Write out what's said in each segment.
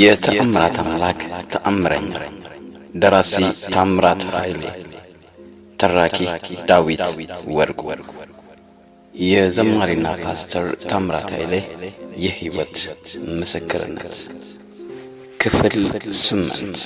የተአምራት አምላክ ተአምረኛ ደራሲ ታምራት ኃይሌ ተራኪ ዳዊት ወርቁ የዘማሪና ፓስተር ታምራት ኃይሌ የህይወት ምስክርነት ክፍል 8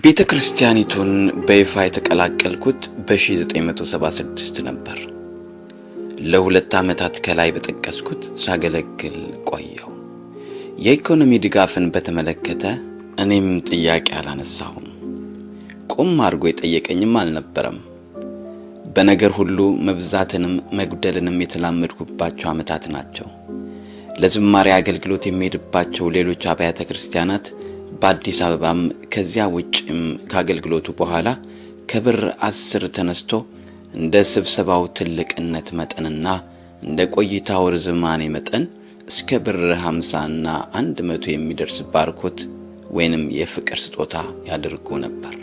ቤተክርስቲያኒቱን በይፋ የተቀላቀልኩት በ1976 ነበር። ለሁለት ዓመታት ከላይ በተጠቀስኩት ሳገለግል ቆየው። የኢኮኖሚ ድጋፍን በተመለከተ እኔም ጥያቄ አላነሳሁም። ቆም አድርጎ የጠየቀኝም አልነበረም። በነገር ሁሉ መብዛትንም መጉደልንም የተላመድኩባቸው ዓመታት ናቸው። ለዝማሬ አገልግሎት የሚሄድባቸው ሌሎች አብያተ ክርስቲያናት በአዲስ አበባም ከዚያ ውጭም ከአገልግሎቱ በኋላ ከብር 10 ተነስቶ እንደ ስብሰባው ትልቅነት መጠንና እንደ ቆይታው ርዝማኔ መጠን እስከ ብር 50 እና 100 የሚደርስ ባርኮት ወይንም የፍቅር ስጦታ ያደርጉ ነበር።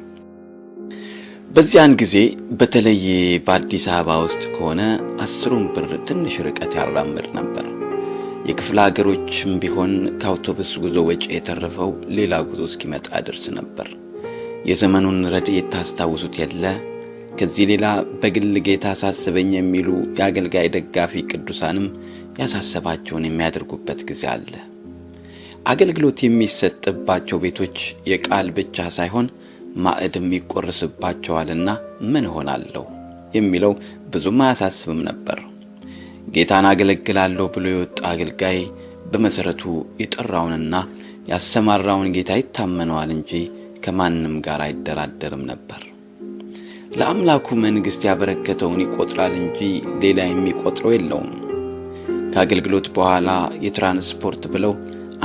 በዚያን ጊዜ በተለይ በአዲስ አበባ ውስጥ ከሆነ 10 ብር ትንሽ ርቀት ያራምድ ነበር። የክፍለ ሀገሮችም ቢሆን ከአውቶቡስ ጉዞ ወጪ የተረፈው ሌላ ጉዞ እስኪመጣ ደርስ ነበር። የዘመኑን ረድኤት ታስታውሱት የለ? ከዚህ ሌላ በግል ጌታ አሳስበኝ የሚሉ የአገልጋይ ደጋፊ ቅዱሳንም ያሳሰባቸውን የሚያደርጉበት ጊዜ አለ። አገልግሎት የሚሰጥባቸው ቤቶች የቃል ብቻ ሳይሆን ማዕድም ይቆርስባቸዋልና ምን ሆናለሁ የሚለው ብዙም አያሳስብም ነበር። ጌታን አገለግላለሁ ብሎ የወጣ አገልጋይ በመሰረቱ የጠራውንና ያሰማራውን ጌታ ይታመነዋል እንጂ ከማንም ጋር አይደራደርም ነበር። ለአምላኩ መንግስት ያበረከተውን ይቆጥራል እንጂ ሌላ የሚቆጥረው የለውም። ከአገልግሎት በኋላ የትራንስፖርት ብለው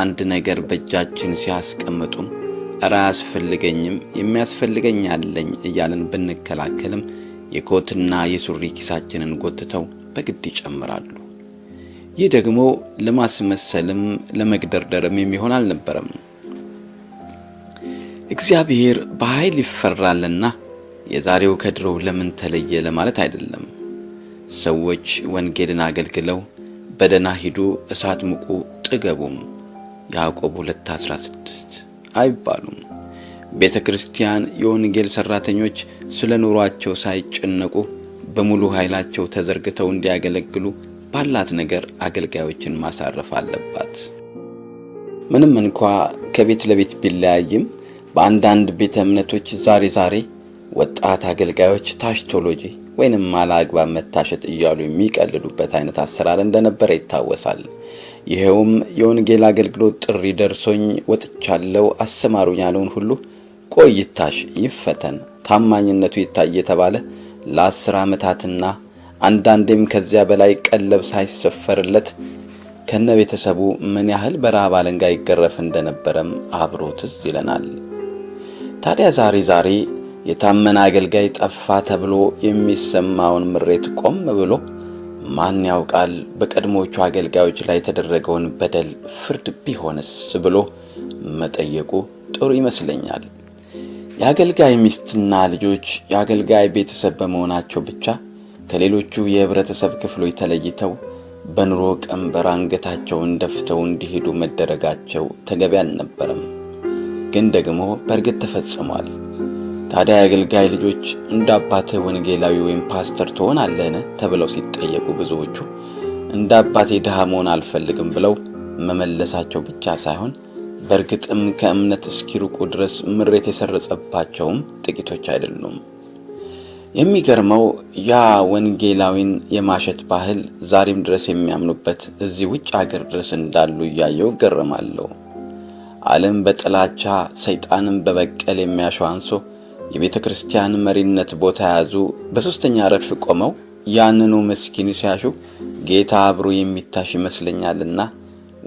አንድ ነገር በእጃችን ሲያስቀምጡን እረ አያስፈልገኝም የሚያስፈልገኝ አለኝ እያልን ብንከላከልም የኮትና የሱሪ ኪሳችንን ጎትተው በግድ ይጨምራሉ። ይህ ደግሞ ለማስመሰልም ለመግደርደርም የሚሆን አልነበረም። እግዚአብሔር በኃይል ይፈራልና የዛሬው ከድሮው ለምን ተለየ ለማለት አይደለም። ሰዎች ወንጌልን አገልግለው በደና ሂዱ እሳት ሙቁ ጥገቡም ያዕቆብ 2:16 አይባሉም። ቤተክርስቲያን የወንጌል ሰራተኞች ስለ ኑሯቸው ሳይጨነቁ በሙሉ ኃይላቸው ተዘርግተው እንዲያገለግሉ ባላት ነገር አገልጋዮችን ማሳረፍ አለባት። ምንም እንኳን ከቤት ለቤት ቢለያይም በአንዳንድ ቤተ እምነቶች ዛሬ ወጣት አገልጋዮች ታሽቶሎጂ ወይንም ማላግባብ መታሸት እያሉ የሚቀልዱበት አይነት አሰራር እንደነበረ ይታወሳል። ይሄውም የወንጌል አገልግሎት ጥሪ ደርሶኝ ወጥቻለሁ አሰማሩኝ ያለውን ሁሉ ቆይታሽ ይፈተን ታማኝነቱ ይታይ የተባለ ለ10 ዓመታትና አንዳንዴም ከዚያ በላይ ቀለብ ሳይሰፈርለት ከነቤተሰቡ ምን ያህል በረሃብ አለንጋ ይገረፍ እንደነበረም አብሮት ይለናል። ታዲያ ዛሬ የታመነ አገልጋይ ጠፋ ተብሎ የሚሰማውን ምሬት ቆም ብሎ ማን ያውቃል በቀድሞቹ አገልጋዮች ላይ የተደረገውን በደል ፍርድ ቢሆንስ ብሎ መጠየቁ ጥሩ ይመስለኛል። የአገልጋይ ሚስትና ልጆች የአገልጋይ ቤተሰብ በመሆናቸው ብቻ ከሌሎቹ የህብረተሰብ ክፍሎች ተለይተው በኑሮ ቀንበር አንገታቸውን ደፍተው እንዲሄዱ መደረጋቸው ተገቢ አልነበረም። ግን ደግሞ በእርግጥ ተፈጽሟል። ታዲያ የአገልጋይ ልጆች እንደ አባትህ ወንጌላዊ ወይም ፓስተር ትሆናለህን ተብለው ሲጠየቁ ብዙዎቹ እንደ አባቴ ድሃ መሆን አልፈልግም ብለው መመለሳቸው ብቻ ሳይሆን በእርግጥም ከእምነት እስኪርቁ ድረስ ምሬት የሰረጸባቸውም ጥቂቶች አይደሉም። የሚገርመው ያ ወንጌላዊን የማሸት ባህል ዛሬም ድረስ የሚያምኑበት እዚህ ውጭ ሀገር ድረስ እንዳሉ እያየው ገረማለሁ። ዓለም በጥላቻ ሰይጣንን በበቀል የሚያሸዋንሶ የቤተ ክርስቲያን መሪነት ቦታ ያዙ በሶስተኛ ረድፍ ቆመው ያንኑ መስኪን ሲያሹ ጌታ አብሮ የሚታሽ ይመስለኛልና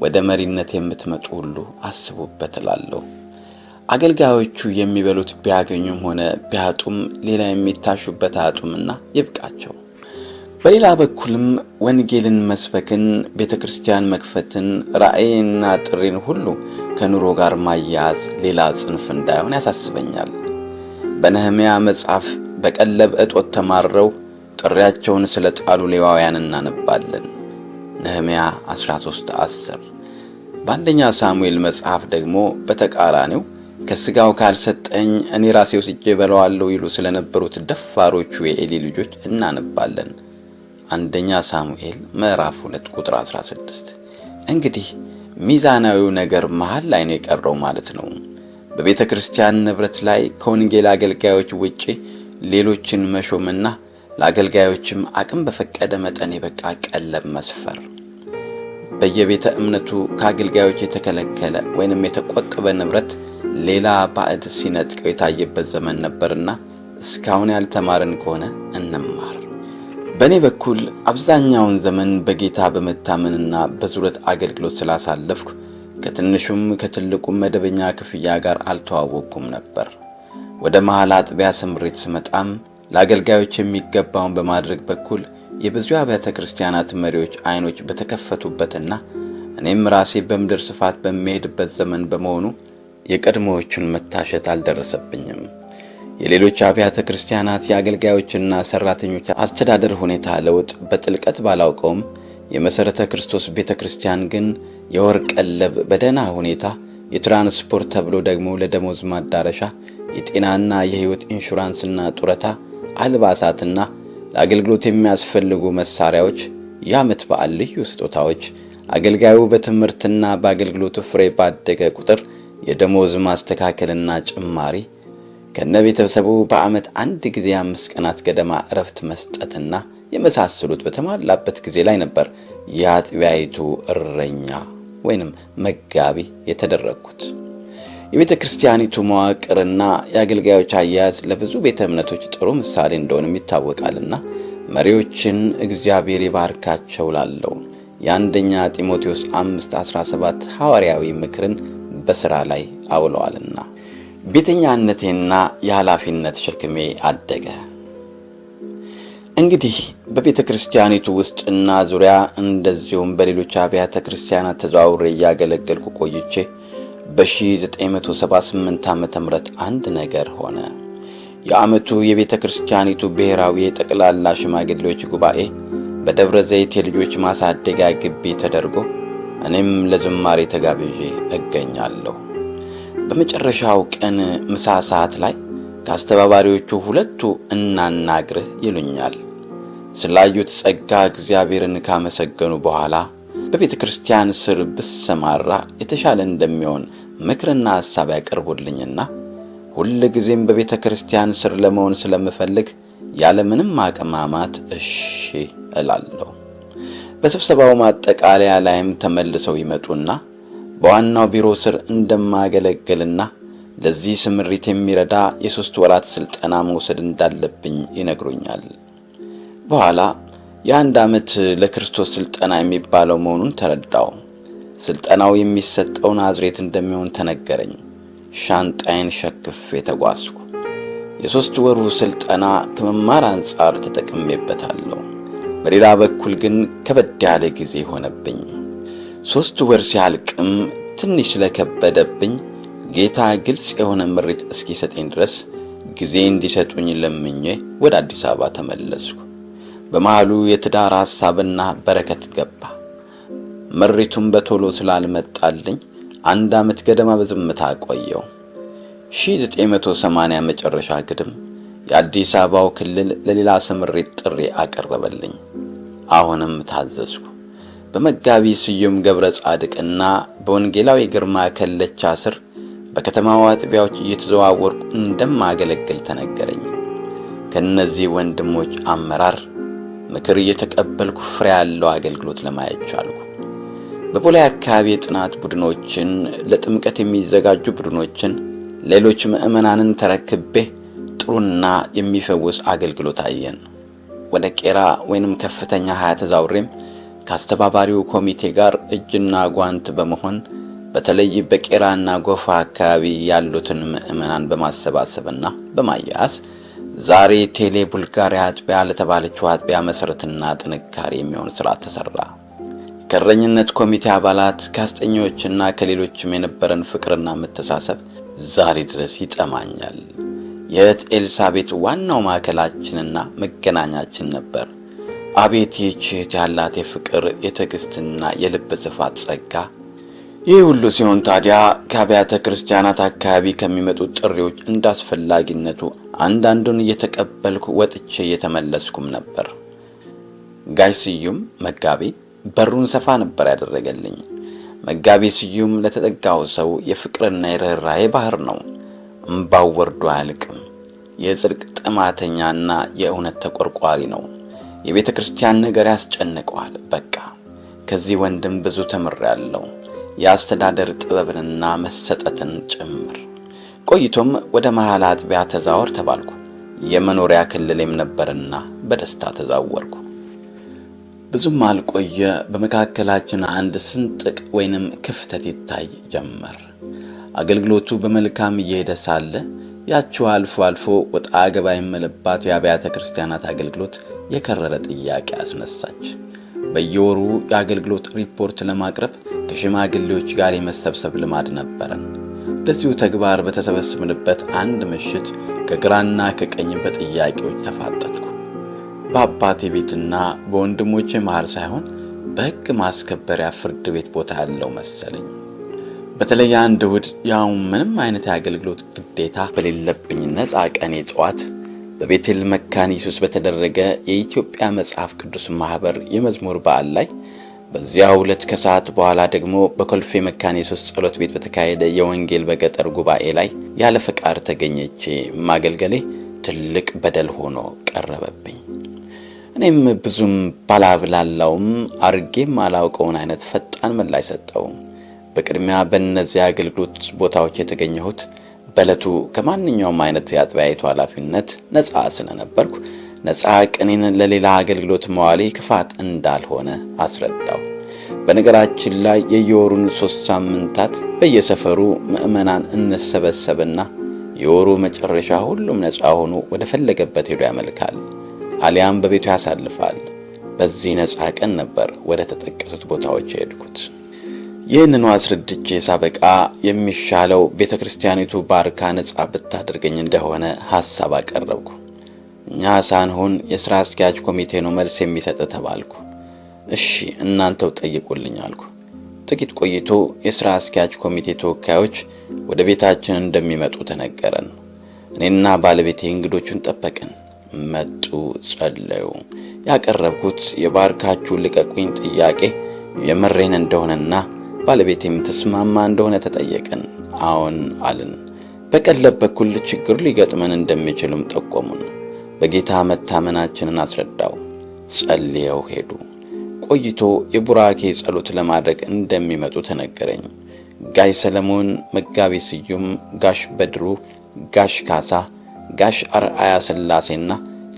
ወደ መሪነት የምትመጡ ሁሉ አስቡበት እላለሁ። አገልጋዮቹ የሚበሉት ቢያገኙም ሆነ ቢያጡም ሌላ የሚታሹበት አጡምና ይብቃቸው። በሌላ በኩልም ወንጌልን መስበክን፣ ቤተክርስቲያን መክፈትን፣ ራእይና ጥሪን ሁሉ ከኑሮ ጋር ማያያዝ ሌላ ጽንፍ እንዳይሆን ያሳስበኛል። በነህምያ መጽሐፍ በቀለብ እጦት ተማረው ጥሪያቸውን ስለጣሉ ሌዋውያን እናነባለን። ነህምያ 13:10። በአንደኛ ሳሙኤል መጽሐፍ ደግሞ በተቃራኒው ከስጋው ካልሰጠኝ እኔ ራሴ ወስጄ በለዋለሁ ይሉ ስለነበሩት ደፋሮቹ የኤሊ ልጆች እናነባለን። አንደኛ ሳሙኤል ምዕራፍ 2 ቁጥር 16። እንግዲህ ሚዛናዊው ነገር መሃል ላይ ነው የቀረው ማለት ነው። በቤተ ክርስቲያን ንብረት ላይ ከወንጌል አገልጋዮች ውጪ ሌሎችን መሾምና ለአገልጋዮችም አቅም በፈቀደ መጠን የበቃ ቀለብ መስፈር። በየቤተ እምነቱ ከአገልጋዮች የተከለከለ ወይንም የተቆጠበ ንብረት ሌላ ባዕድ ሲነጥቀው የታየበት ዘመን ነበርና እስካሁን ያልተማርን ከሆነ እንማር። በእኔ በኩል አብዛኛውን ዘመን በጌታ በመታመንና በዙረት አገልግሎት ስላሳለፍኩ ከትንሹም ከትልቁም መደበኛ ክፍያ ጋር አልተዋወቅኩም ነበር። ወደ መሃል አጥቢያ ስምሪት ስመጣም ለአገልጋዮች የሚገባውን በማድረግ በኩል የብዙ አብያተ ክርስቲያናት መሪዎች አይኖች በተከፈቱበትና እኔም ራሴ በምድር ስፋት በሚሄድበት ዘመን በመሆኑ የቀድሞዎቹን መታሸት አልደረሰብኝም። የሌሎች አብያተ ክርስቲያናት የአገልጋዮችና ሰራተኞች አስተዳደር ሁኔታ ለውጥ በጥልቀት ባላውቀውም የመሰረተ ክርስቶስ ቤተክርስቲያን ግን የወር ቀለብ በደህና ሁኔታ፣ የትራንስፖርት ተብሎ ደግሞ ለደሞዝ ማዳረሻ፣ የጤናና የህይወት ኢንሹራንስና ጡረታ፣ አልባሳትና ለአገልግሎት የሚያስፈልጉ መሳሪያዎች፣ የዓመት በዓል ልዩ ስጦታዎች፣ አገልጋዩ በትምህርትና በአገልግሎቱ ፍሬ ባደገ ቁጥር የደሞዝ ማስተካከልና ጭማሪ፣ ከነቤተሰቡ በዓመት አንድ ጊዜ 5 ቀናት ገደማ እረፍት መስጠትና የመሳሰሉት በተሟላበት ጊዜ ላይ ነበር የአጥቢያይቱ እረኛ ወይንም መጋቢ የተደረግኩት። የቤተ ክርስቲያኒቱ መዋቅርና የአገልጋዮች አያያዝ ለብዙ ቤተ እምነቶች ጥሩ ምሳሌ እንደሆነም ይታወቃልና መሪዎችን እግዚአብሔር ይባርካቸው ላለው የአንደኛ ጢሞቴዎስ 5:17 ሐዋርያዊ ምክርን በሥራ ላይ አውለዋልና ቤተኛነቴና የኃላፊነት ሸክሜ አደገ። እንግዲህ በቤተ ክርስቲያኒቱ ውስጥና ዙሪያ እንደዚሁም በሌሎች አብያተ ክርስቲያናት ተዘዋውሬ ያገለገልኩ ቆይቼ በ1978 ዓመተ ምህረት አንድ ነገር ሆነ። የዓመቱ የቤተ ክርስቲያኒቱ ብሔራዊ የጠቅላላ ሽማግሌዎች ጉባኤ በደብረ ዘይት የልጆች ማሳደጊያ ግቢ ተደርጎ እኔም ለዝማሬ ተጋብዤ እገኛለሁ። በመጨረሻው ቀን ምሳ ሰዓት ላይ ከአስተባባሪዎቹ ሁለቱ እናናግርህ ይሉኛል። ስላዩት ጸጋ እግዚአብሔርን ካመሰገኑ በኋላ በቤተ ክርስቲያን ስር ብሰማራ የተሻለ እንደሚሆን ምክርና ሐሳብ ያቀርቡልኝና ሁሉ ጊዜም በቤተ ክርስቲያን ስር ለመሆን ስለምፈልግ ያለምንም ማቀማማት እሺ እላለሁ። በስብሰባው ማጠቃለያ ላይም ተመልሰው ይመጡና በዋናው ቢሮ ስር እንደማገለግልና ለዚህ ስምሪት የሚረዳ የ3 ወራት ስልጠና መውሰድ እንዳለብኝ ይነግሩኛል። በኋላ የ1 ዓመት ለክርስቶስ ስልጠና የሚባለው መሆኑን ተረዳው። ስልጠናው የሚሰጠው ናዝሬት እንደሚሆን ተነገረኝ። ሻንጣዬን ሸክፌ ተጓዝኩ። የ3 ወሩ ስልጠና ከመማር አንጻር ተጠቅሜበታለሁ። በሌላ በኩል ግን ከበድ ያለ ጊዜ ሆነብኝ። 3 ወር ሲያልቅም ትንሽ ስለከበደብኝ ጌታ ግልጽ የሆነ ምሪት እስኪሰጠኝ ድረስ ጊዜ እንዲሰጡኝ ለምኜ ወደ አዲስ አበባ ተመለስኩ። በመሃሉ የትዳር ሐሳብና በረከት ገባ። ምሪቱም በቶሎ ስላልመጣልኝ 1 ዓመት ገደማ በዝምታ ቆየው። 1980 መጨረሻ ግድም የአዲስ አበባው ክልል ለሌላ ስምሪት ጥሪ አቀረበልኝ። አሁንም ታዘዝኩ። በመጋቢ ስዩም ገብረ ጻድቅና በወንጌላዊ ግርማ ከለቻ ስር በከተማው አጥቢያዎች እየተዘዋወርኩ እንደማገለግል ተነገረኝ። ከነዚህ ወንድሞች አመራር ምክር እየተቀበልኩ ፍሬ ያለው አገልግሎት ለማየት ቻልኩ። በቦሌ አካባቢ የጥናት ቡድኖችን፣ ለጥምቀት የሚዘጋጁ ቡድኖችን፣ ሌሎች ምዕመናንን ተረክቤ ጥሩና የሚፈውስ አገልግሎት አየን። ወደ ቄራ ወይንም ከፍተኛ 20 ተዛውሬም ከአስተባባሪው ኮሚቴ ጋር እጅና ጓንት በመሆን በተለይ በቄራና ጎፋ አካባቢ ያሉትን ምዕመናን በማሰባሰብና በማያያዝ ዛሬ ቴሌ ቡልጋሪያ አጥቢያ ለተባለችው አጥቢያ መሰረትና ጥንካሬ የሚሆን ስራ ተሰራ። ከእረኝነት ኮሚቴ አባላት ከአስጠኞችና ከሌሎችም የነበረን ፍቅርና መተሳሰብ ዛሬ ድረስ ይጠማኛል። የእህት ኤልሳቤጥ ዋናው ማዕከላችንና መገናኛችን ነበር። አቤት ይህች እህት ያላት የፍቅር የትዕግስትና የልብ ስፋት ጸጋ! ይህ ሁሉ ሲሆን ታዲያ ከአብያተ ክርስቲያናት አካባቢ ከሚመጡ ጥሪዎች እንዳስፈላጊነቱ አንዳንዱን እየተቀበልኩ ወጥቼ እየተመለስኩም ነበር። ጋሽ ስዩም መጋቢ በሩን ሰፋ ነበር ያደረገልኝ። መጋቢ ስዩም ለተጠጋው ሰው የፍቅርና የርህራሄ ባህር ነው። እምባው ወርዶ አያልቅም። የጽድቅ ጥማተኛና የእውነት ተቆርቋሪ ነው። የቤተ ክርስቲያን ነገር ያስጨንቀዋል። በቃ ከዚህ ወንድም ብዙ ተምሬያለሁ፣ የአስተዳደር ጥበብንና መሰጠትን ጭምር። ቆይቶም ወደ መሃል አጥቢያ ተዛወር ተባልኩ። የመኖሪያ ክልሌም ነበርና በደስታ ተዛወርኩ። ብዙም አልቆየ፣ በመካከላችን አንድ ስንጥቅ ወይንም ክፍተት ይታይ ጀመር። አገልግሎቱ በመልካም እየሄደ ሳለ ያቺው አልፎ አልፎ ወጣ ገባ የመለባት የአብያተ ክርስቲያናት አገልግሎት የከረረ ጥያቄ አስነሳች። በየወሩ የአገልግሎት ሪፖርት ለማቅረብ ከሽማግሌዎች ጋር የመሰብሰብ ልማድ ነበረን። ለዚሁ ተግባር በተሰበሰብንበት አንድ ምሽት ከግራና ከቀኝ በጥያቄዎች ተፋጠጥኩ። በአባቴ ቤትና በወንድሞቼ መሃል ሳይሆን በሕግ ማስከበሪያ ፍርድ ቤት ቦታ ያለው መሰለኝ። በተለይ አንድ እሑድ ያው ምንም አይነት የአገልግሎት ግዴታ በሌለብኝ ነፃ ቀኔ ጠዋት በቤቴል መካነ ኢየሱስ በተደረገ የኢትዮጵያ መጽሐፍ ቅዱስ ማህበር የመዝሙር በዓል ላይ፣ በዚያው ዕለት ከሰዓት በኋላ ደግሞ በኮልፌ መካነ ኢየሱስ ጸሎት ቤት በተካሄደ የወንጌል በገጠር ጉባኤ ላይ ያለ ፈቃድ ተገኘቼ ማገልገሌ ትልቅ በደል ሆኖ ቀረበብኝ። እኔም ብዙም ባላብላላውም አርጌም አላውቀውን አይነት ፈጣን ምላሽ ሰጠው። በቅድሚያ በእነዚያ አገልግሎት ቦታዎች የተገኘሁት በዕለቱ ከማንኛውም አይነት የአጥቢያይቱ ኃላፊነት ነፃ ስለነበርኩ ነፃ ቀኔን ለሌላ አገልግሎት መዋሌ ክፋት እንዳልሆነ አስረዳው። በነገራችን ላይ የየወሩን 3 ሳምንታት በየሰፈሩ ምዕመናን እንሰበሰብና የወሩ መጨረሻ ሁሉም ነፃ ሆኖ ወደ ፈለገበት ሄዶ ያመልካል፣ አሊያም በቤቱ ያሳልፋል። በዚህ ነፃ ቀን ነበር ወደ ተጠቀሱት ቦታዎች የሄድኩት። ይህንኑ አስረድቼ ሳበቃ የሚሻለው ቤተ ክርስቲያኒቱ ባርካ ነፃ ብታደርገኝ እንደሆነ ሐሳብ አቀረብኩ። እኛ ሳንሆን የሥራ አስኪያጅ ኮሚቴ ነው መልስ የሚሰጥ ተባልኩ። እሺ እናንተው ጠይቁልኝ አልኩ። ጥቂት ቆይቶ የሥራ አስኪያጅ ኮሚቴ ተወካዮች ወደ ቤታችን እንደሚመጡ ተነገረን። እኔና ባለቤቴ እንግዶቹን ጠበቅን። መጡ፣ ጸለዩ። ያቀረብኩት የባርካችሁ ልቀቁኝ ጥያቄ የመሬን እንደሆነና ባለቤቴም ተስማማ እንደሆነ ተጠየቅን። አዎን አልን። በቀለብ በኩል ችግር ሊገጥመን እንደሚችልም ጠቆሙን። በጌታ መታመናችንን አስረዳው። ጸልየው ሄዱ። ቆይቶ የቡራኬ ጸሎት ለማድረግ እንደሚመጡ ተነገረኝ። ጋሽ ሰለሞን፣ መጋቢ ስዩም፣ ጋሽ በድሩ፣ ጋሽ ካሳ፣ ጋሽ አርአያ ስላሴና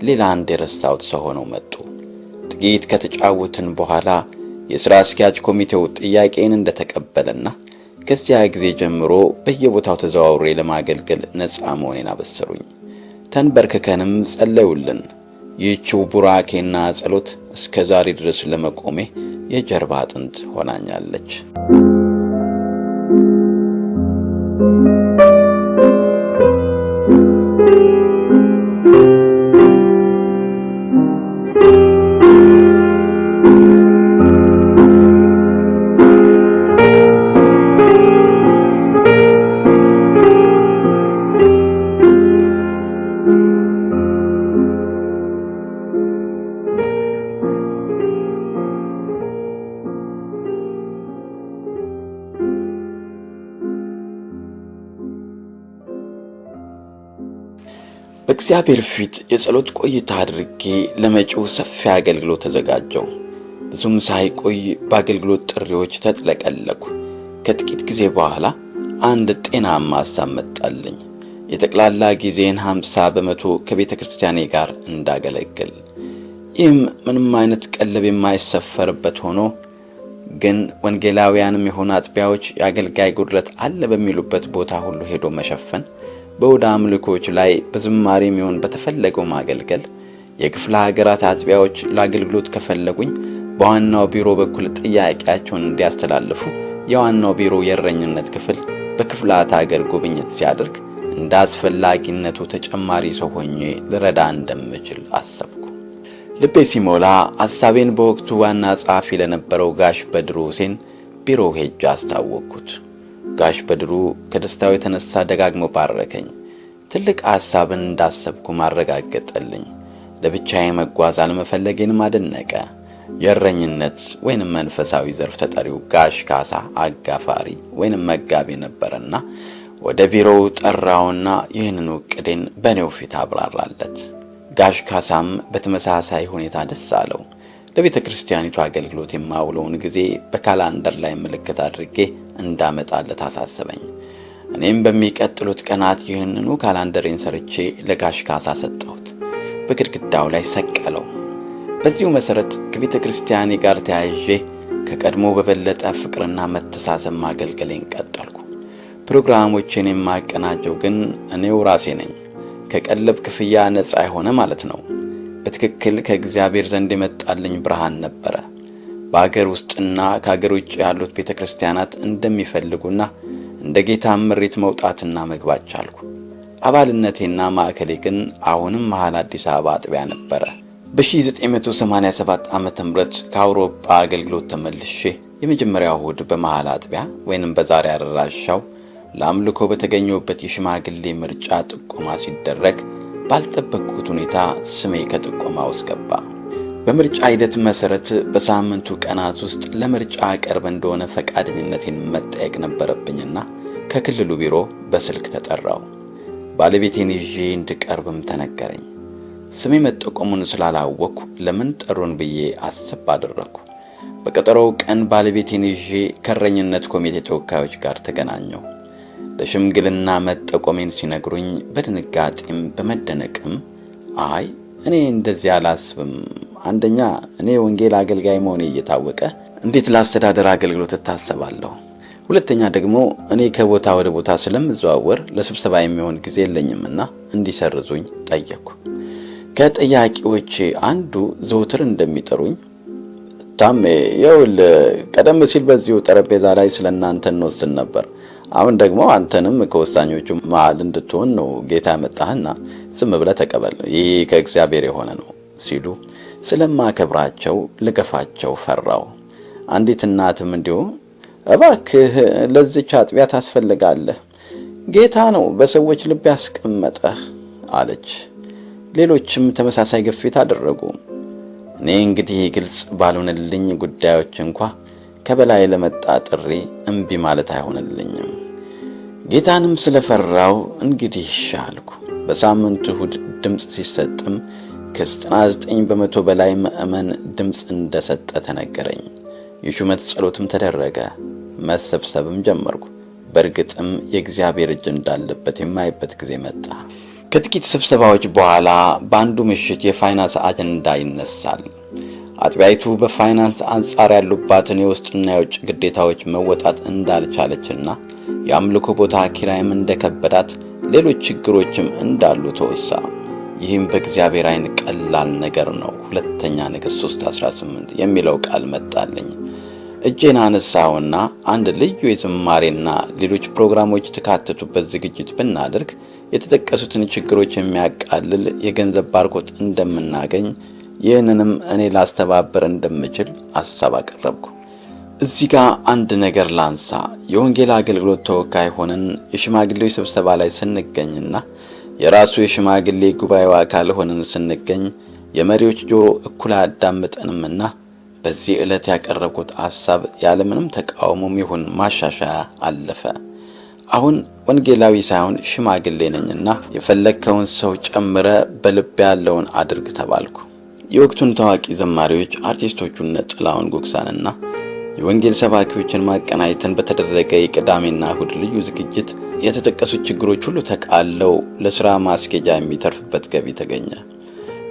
ሌላ አንድ የረሳሁት ሰው ሆነው መጡ። ጥቂት ከተጫወትን በኋላ የሥራ አስኪያጅ ኮሚቴው ጥያቄን እንደተቀበለና ከዚያ ጊዜ ጀምሮ በየቦታው ተዘዋውሬ ለማገልገል ነፃ መሆኔን አበሰሩኝ። ተንበርክከንም ጸለዩልን። ይህችው ቡራኬና ጸሎት እስከ ዛሬ ድረስ ለመቆሜ የጀርባ አጥንት ሆናኛለች። በእግዚአብሔር ፊት የጸሎት ቆይታ አድርጌ ለመጪው ሰፊ አገልግሎት ተዘጋጀው። ብዙም ሳይቆይ በአገልግሎት ጥሪዎች ተጥለቀለኩ። ከጥቂት ጊዜ በኋላ አንድ ጤናማ ሐሳብ መጣልኝ። የጠቅላላ ጊዜን 50% ከቤተ ክርስቲያኔ ጋር እንዳገለግል። ይህም ምንም አይነት ቀለብ የማይሰፈርበት ሆኖ ግን ወንጌላውያንም የሆኑ አጥቢያዎች የአገልጋይ ጉድለት አለ በሚሉበት ቦታ ሁሉ ሄዶ መሸፈን በወደ አምልኮች ላይ በዝማሬም ይሁን በተፈለገው ማገልገል የክፍለ ሀገራት አጥቢያዎች ለአገልግሎት ከፈለጉኝ በዋናው ቢሮ በኩል ጥያቄያቸውን እንዲያስተላልፉ የዋናው ቢሮ የእረኝነት ክፍል በክፍላት ሀገር ጉብኝት ሲያደርግ እንደ አስፈላጊነቱ ተጨማሪ ሰው ሆኜ ልረዳ እንደምችል አሰብኩ። ልቤ ሲሞላ ሐሳቤን በወቅቱ ዋና ጸሐፊ ለነበረው ጋሽ በድሩ ሁሴን ቢሮ ሄጄ አስታወቅኩት። ጋሽ በድሩ ከደስታው የተነሳ ደጋግሞ ባረከኝ። ትልቅ ሐሳብን እንዳሰብኩ ማረጋገጠልኝ። ለብቻዬ መጓዝ አለመፈለጌንም አደነቀ። የእረኝነት ወይንም መንፈሳዊ ዘርፍ ተጠሪው ጋሽ ካሳ አጋፋሪ ወይንም መጋቢ ነበርና ወደ ቢሮው ጠራውና ይህንን ዕቅዴን በኔው ፊት አብራራለት። ጋሽ ካሳም በተመሳሳይ ሁኔታ ደስ አለው። ለቤተ ክርስቲያኒቱ አገልግሎት የማውለውን ጊዜ በካላንደር ላይ ምልክት አድርጌ እንዳመጣለት አሳሰበኝ። እኔም በሚቀጥሉት ቀናት ይህንኑ ካላንደሬን ሰርቼ ለጋሽ ካሳ ሰጠሁት። በግድግዳው ላይ ሰቀለው። በዚሁ መሰረት ከቤተ ክርስቲያኔ ጋር ተያይዤ ከቀድሞ በበለጠ ፍቅርና መተሳሰብ ማገልገሌን ቀጠልኩ። ፕሮግራሞችን የማቀናጀው ግን እኔው ራሴ ነኝ። ከቀለብ ክፍያ ነፃ የሆነ ማለት ነው። በትክክል ከእግዚአብሔር ዘንድ የመጣልኝ ብርሃን ነበረ። በአገር ውስጥና ከአገር ውጭ ያሉት ቤተ ክርስቲያናት እንደሚፈልጉና እንደ ጌታ ምሪት መውጣትና መግባት ቻልኩ። አባልነቴና ማዕከሌ ግን አሁንም መሃል አዲስ አበባ አጥቢያ ነበረ። በ1987 ዓመተ ምህረት ከአውሮፓ አገልግሎት ተመልሼ የመጀመሪያው እሁድ በመሃል አጥቢያ ወይንም በዛሬ አድራሻው ለአምልኮ በተገኘሁበት የሽማግሌ ምርጫ ጥቆማ ሲደረግ ባልጠበቅኩት ሁኔታ ስሜ ከጥቆማው ውስጥ ገባ። በምርጫ ሂደት መሰረት በሳምንቱ ቀናት ውስጥ ለምርጫ ቀርብ እንደሆነ ፈቃደኝነቴን መጠየቅ ነበረብኝና ከክልሉ ቢሮ በስልክ ተጠራው። ባለቤቴን ይዤ እንድቀርብም ተነገረኝ። ስሜ መጠቆሙን ስላላወቅኩ ለምን ጠሩን ብዬ አስብ አደረግኩ። በቀጠሮው ቀን ባለቤቴን ይዤ ከእረኝነት ኮሚቴ ተወካዮች ጋር ተገናኘሁ። ለሽምግልና መጠቆሜን ሲነግሩኝ በድንጋጤም በመደነቅም አይ እኔ እንደዚህ አላስብም፣ አንደኛ እኔ ወንጌል አገልጋይ መሆኔ እየታወቀ እንዴት ለአስተዳደር አገልግሎት እታሰባለሁ፣ ሁለተኛ ደግሞ እኔ ከቦታ ወደ ቦታ ስለምዘዋወር ለስብሰባ የሚሆን ጊዜ የለኝምና እንዲሰርዙኝ ጠየቅኩ። ከጥያቄዎቼ አንዱ ዘውትር እንደሚጠሩኝ ታሜ ይኸውልህ ቀደም ሲል በዚሁ ጠረጴዛ ላይ ስለናንተ እንወስን ነበር፣ አሁን ደግሞ አንተንም ከወሳኞቹ መሃል እንድትሆን ነው ጌታ ያመጣህና ዝም ብለህ ተቀበል፣ ይህ ከእግዚአብሔር የሆነ ነው ሲሉ ስለማከብራቸው ልገፋቸው ፈራው። አንዲት እናትም እንዲሁ እባክህ ለዚች አጥቢያ ታስፈልጋለህ፣ ጌታ ነው በሰዎች ልብ ያስቀመጠህ አለች። ሌሎችም ተመሳሳይ ግፊት አደረጉ። እኔ እንግዲህ ግልጽ ባልሆነልኝ ጉዳዮች እንኳ ከበላይ ለመጣ ጥሪ እምቢ ማለት አይሆንልኝም። ጌታንም ስለፈራው እንግዲህ ሻልኩ። በሳምንቱ እሁድ ድምፅ ሲሰጥም ከ99% በላይ ምዕመን ድምፅ እንደሰጠ ተነገረኝ። የሹመት ጸሎትም ተደረገ። መሰብሰብም ጀመርኩ። በእርግጥም የእግዚአብሔር እጅ እንዳለበት የማይበት ጊዜ መጣ። ከጥቂት ስብሰባዎች በኋላ በአንዱ ምሽት የፋይናንስ አጀንዳ ይነሳል። አጥቢያይቱ በፋይናንስ አንጻር ያሉባትን የውስጥና የውጭ ግዴታዎች መወጣት እንዳልቻለችና የአምልኮ ቦታ ኪራይም እንደከበዳት ሌሎች ችግሮችም እንዳሉ ተወሳ። ይህም በእግዚአብሔር ዓይን ቀላል ነገር ነው። ሁለተኛ ነገሥት 3:18 የሚለው ቃል መጣልኝ። እጄን አነሳውና አንድ ልዩ የዝማሬና ሌሎች ፕሮግራሞች ተካተቱበት ዝግጅት ብናደርግ የተጠቀሱትን ችግሮች የሚያቃልል የገንዘብ ባርኮት እንደምናገኝ ይህንንም እኔ ላስተባበር እንደምችል ሐሳብ አቀረብኩ። እዚህ ጋር አንድ ነገር ላንሳ። የወንጌል አገልግሎት ተወካይ ሆነን የሽማግሌዎች ስብሰባ ላይ ስንገኝና የራሱ የሽማግሌ ጉባኤው አካል ሆነን ስንገኝ የመሪዎች ጆሮ እኩል አያዳምጠንምና በዚህ ዕለት ያቀረብኩት ሐሳብ ያለምንም ተቃውሞም ይሁን ማሻሻያ አለፈ። አሁን ወንጌላዊ ሳይሆን ሽማግሌ ነኝና የፈለከውን ሰው ጨምረ በልብ ያለውን አድርግ ተባልኩ። የወቅቱን ታዋቂ ዘማሪዎች አርቲስቶቹን ጥላሁን ጉግሳንና የወንጌል ሰባኪዎችን ማቀናየትን በተደረገ የቅዳሜና እሁድ ልዩ ዝግጅት የተጠቀሱት ችግሮች ሁሉ ተቃለው ለሥራ ማስኬጃ የሚተርፍበት ገቢ ተገኘ።